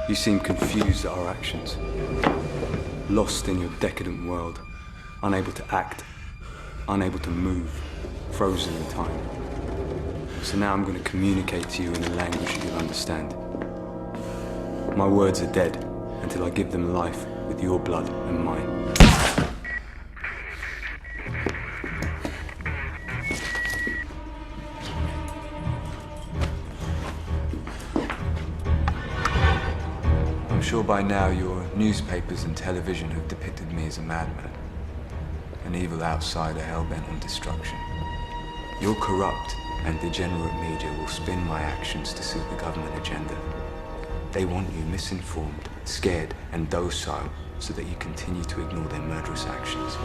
You seem confused at our actions, lost in your decadent world, unable to act, unable to move, frozen in time. So now I'm going to communicate to you in a language you'll understand. My words are dead until I give them life with your blood and mine. I'm sure by now your newspapers and television have depicted me as a madman, an evil outsider hell-bent on destruction. Your corrupt and degenerate media will spin my actions to suit the government agenda. They want you misinformed, scared, and docile so that you continue to ignore their murderous actions.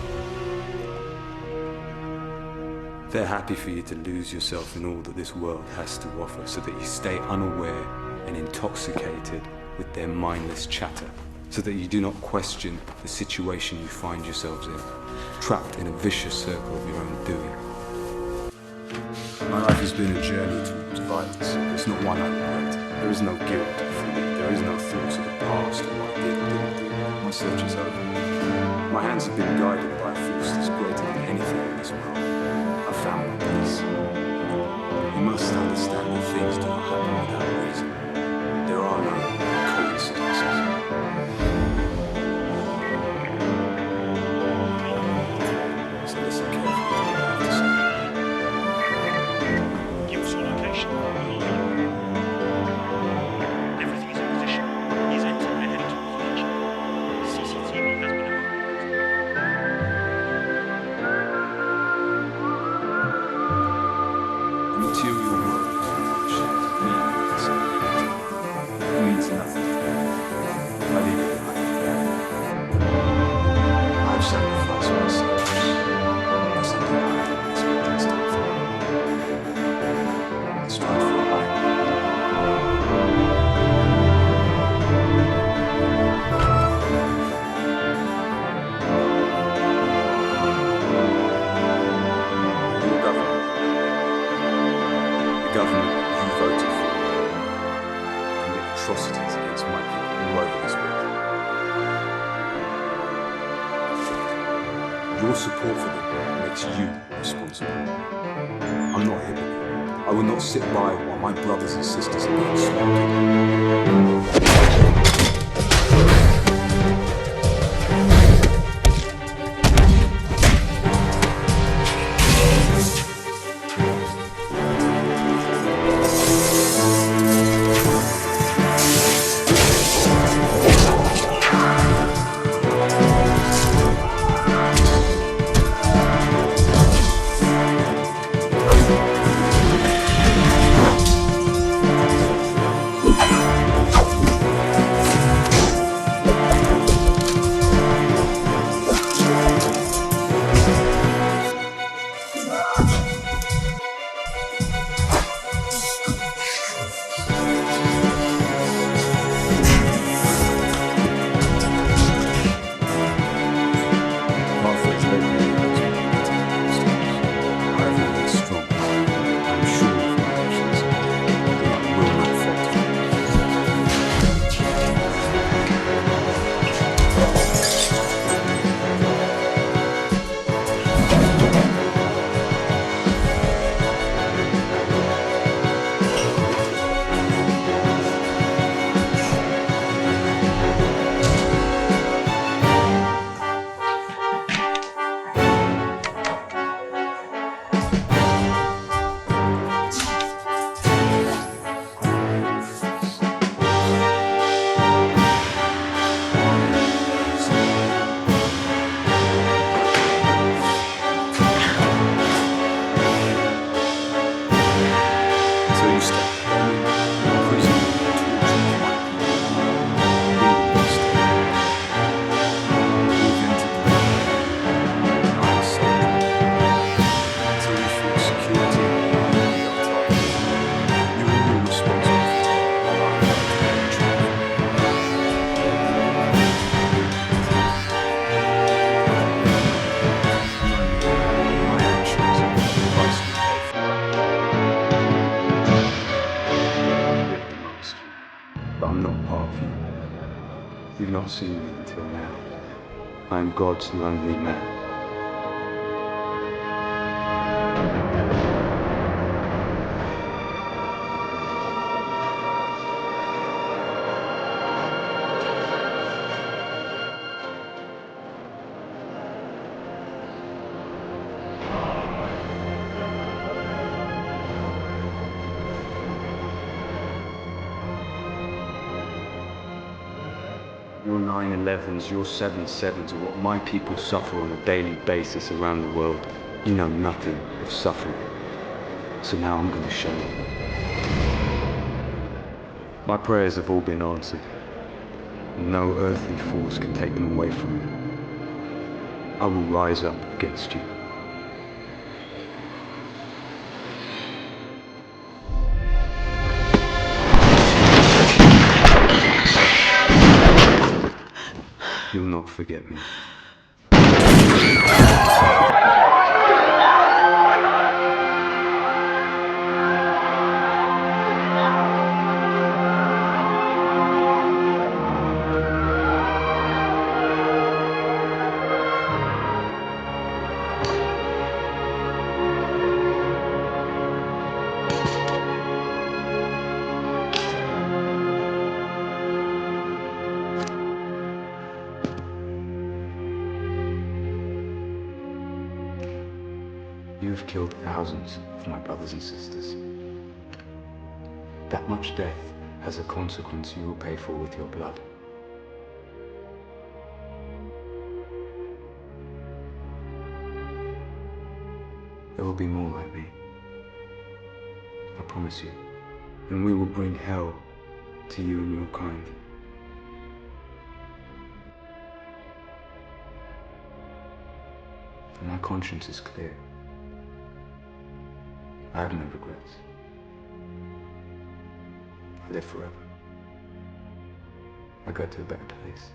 They're happy for you to lose yourself in all that this world has to offer so that you stay unaware and intoxicated with their mindless chatter, so that you do not question the situation you find yourselves in, trapped in a vicious circle of your own doing. My life has been a journey towards violence. It's not one I regret. There is no guilt for me. There is no thoughts of the past or what I did or didn't do. My search is over. My hands have been guided by a force that's greater than anything in this world. I found my peace. You must understand that things do not happen without reason. There are no coincidences. So listen carefully to what I have to say. Give us your location. Everything is in position. He's entered and heading towards the beach. CCTV has been The material world means nothing. I leave it behind. I've sacrificed myself. For something I didn't expect in time for. I strive for a life. Your government. The government you voted for. Commit atrocities against my people all over this world. Your support for them makes you responsible. I'm not a hypocrite. I will not sit by while my brothers and sisters are being slaughtered. not seen me until now. I am God's lonely man. Your 9/11s, your 7/7s are what my people suffer on a daily basis around the world. You know nothing of suffering. So now I'm going to show you. My prayers have all been answered. No earthly force can take them away from me. I will rise up against you. You'll not forget me. You've killed thousands of my brothers and sisters. That much death has a consequence you will pay for with your blood. There will be more like me. I promise you. And we will bring hell to you and your kind. And my conscience is clear. I have no regrets. I live forever. I go to a better place.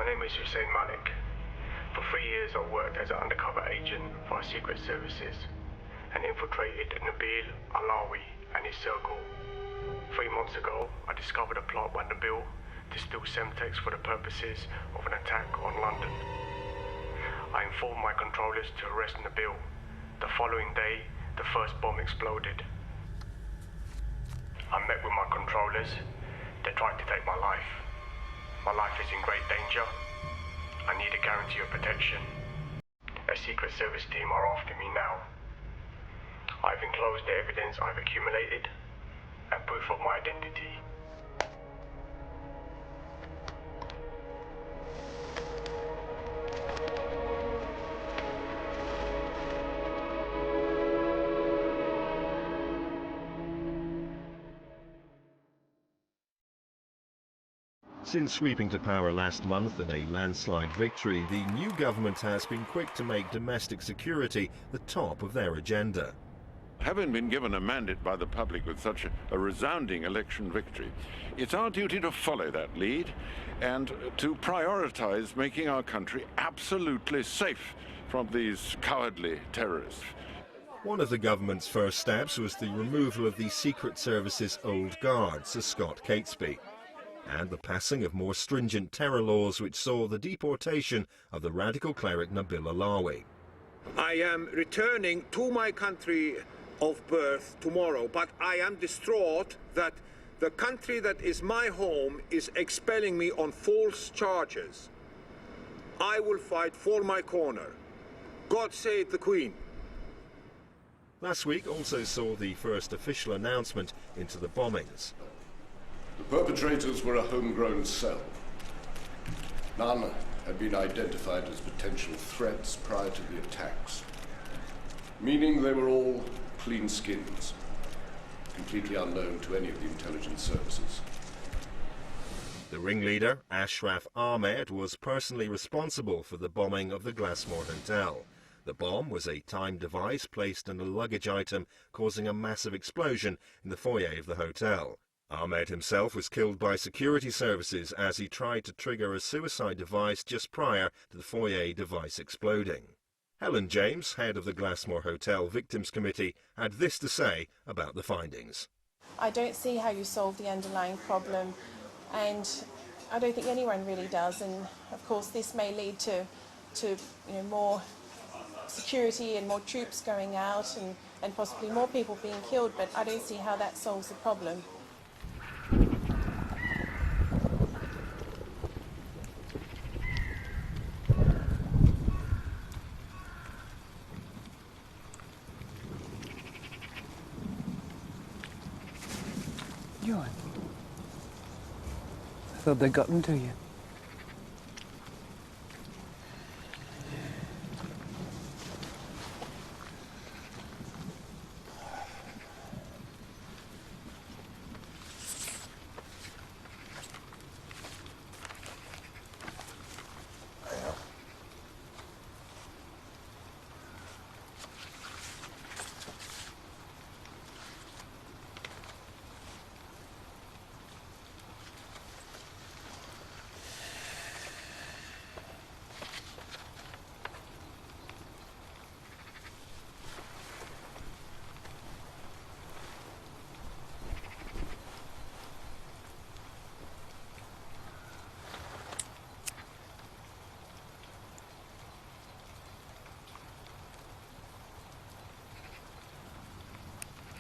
My name is Hussein Malik. For 3 years I worked as an undercover agent for our secret services and infiltrated Nabil Alawi and his circle. 3 months ago, I discovered a plot by Nabil to steal Semtex for the purposes of an attack on London. I informed my controllers to arrest Nabil. The following day, the first bomb exploded. I met with my controllers. They tried to take my life. My life is in great danger. I need a guarantee of protection. A Secret Service team are after me now. I've enclosed the evidence I've accumulated and proof of my identity. Since sweeping to power last month in a landslide victory, the new government has been quick to make domestic security the top of their agenda. Having been given a mandate by the public with such a resounding election victory, it's our duty to follow that lead and to prioritize making our country absolutely safe from these cowardly terrorists. One of the government's first steps was the removal of the Secret Service's old guard, Sir Scott Catesby, and the passing of more stringent terror laws which saw the deportation of the radical cleric Nabil Alawi. I am returning to my country of birth tomorrow, but I am distraught that the country that is my home is expelling me on false charges. I will fight for my corner. God save the Queen. Last week also saw the first official announcement into the bombings. The perpetrators were a homegrown cell. None had been identified as potential threats prior to the attacks, meaning they were all clean skins, completely unknown to any of the intelligence services. The ringleader, Ashraf Ahmed, was personally responsible for the bombing of the Glassmore Hotel. The bomb was a timed device placed in a luggage item, causing a massive explosion in the foyer of the hotel. Ahmed himself was killed by security services as he tried to trigger a suicide device just prior to the foyer device exploding. Helen James, head of the Glassmore Hotel Victims Committee, had this to say about the findings. I don't see how you solve the underlying problem, and I don't think anyone really does. And of course this may lead to more security and more troops going out and possibly more people being killed, but I don't see how that solves the problem. Ewan, I thought they'd gotten to you.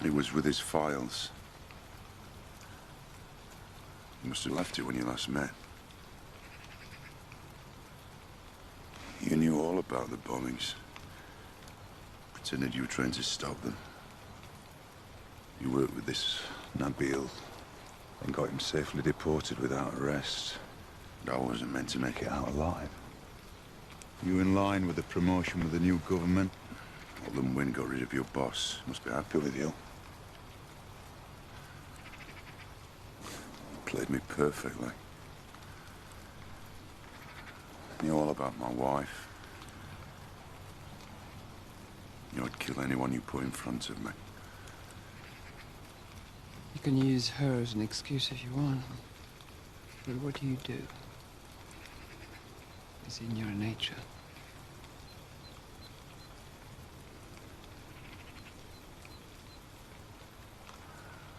He was with his files. He must have left it when you last met. You knew all about the bombings. Pretended you were trying to stop them. You worked with this Nabil and got him safely deported without arrest. But I wasn't meant to make it out alive. You in line with the promotion with the new government? Alden Wynne got rid of your boss. Must be happy with you. Played me perfectly. Knew all about my wife. Knew I'd kill anyone you put in front of me. You can use her as an excuse if you want. But what do you do? It's in your nature.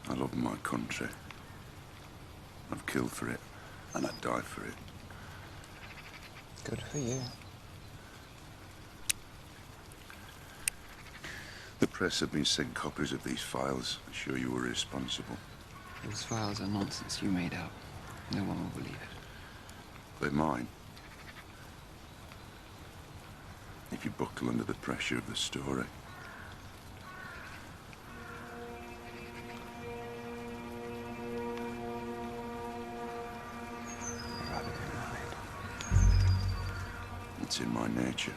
I love my country. I've killed for it, and I'd die for it. Good for you. The press have been sent copies of these files. I'm sure you were responsible. Those files are nonsense you made up. No one will believe it. They're mine. If you buckle under the pressure of the story. It's in my nature.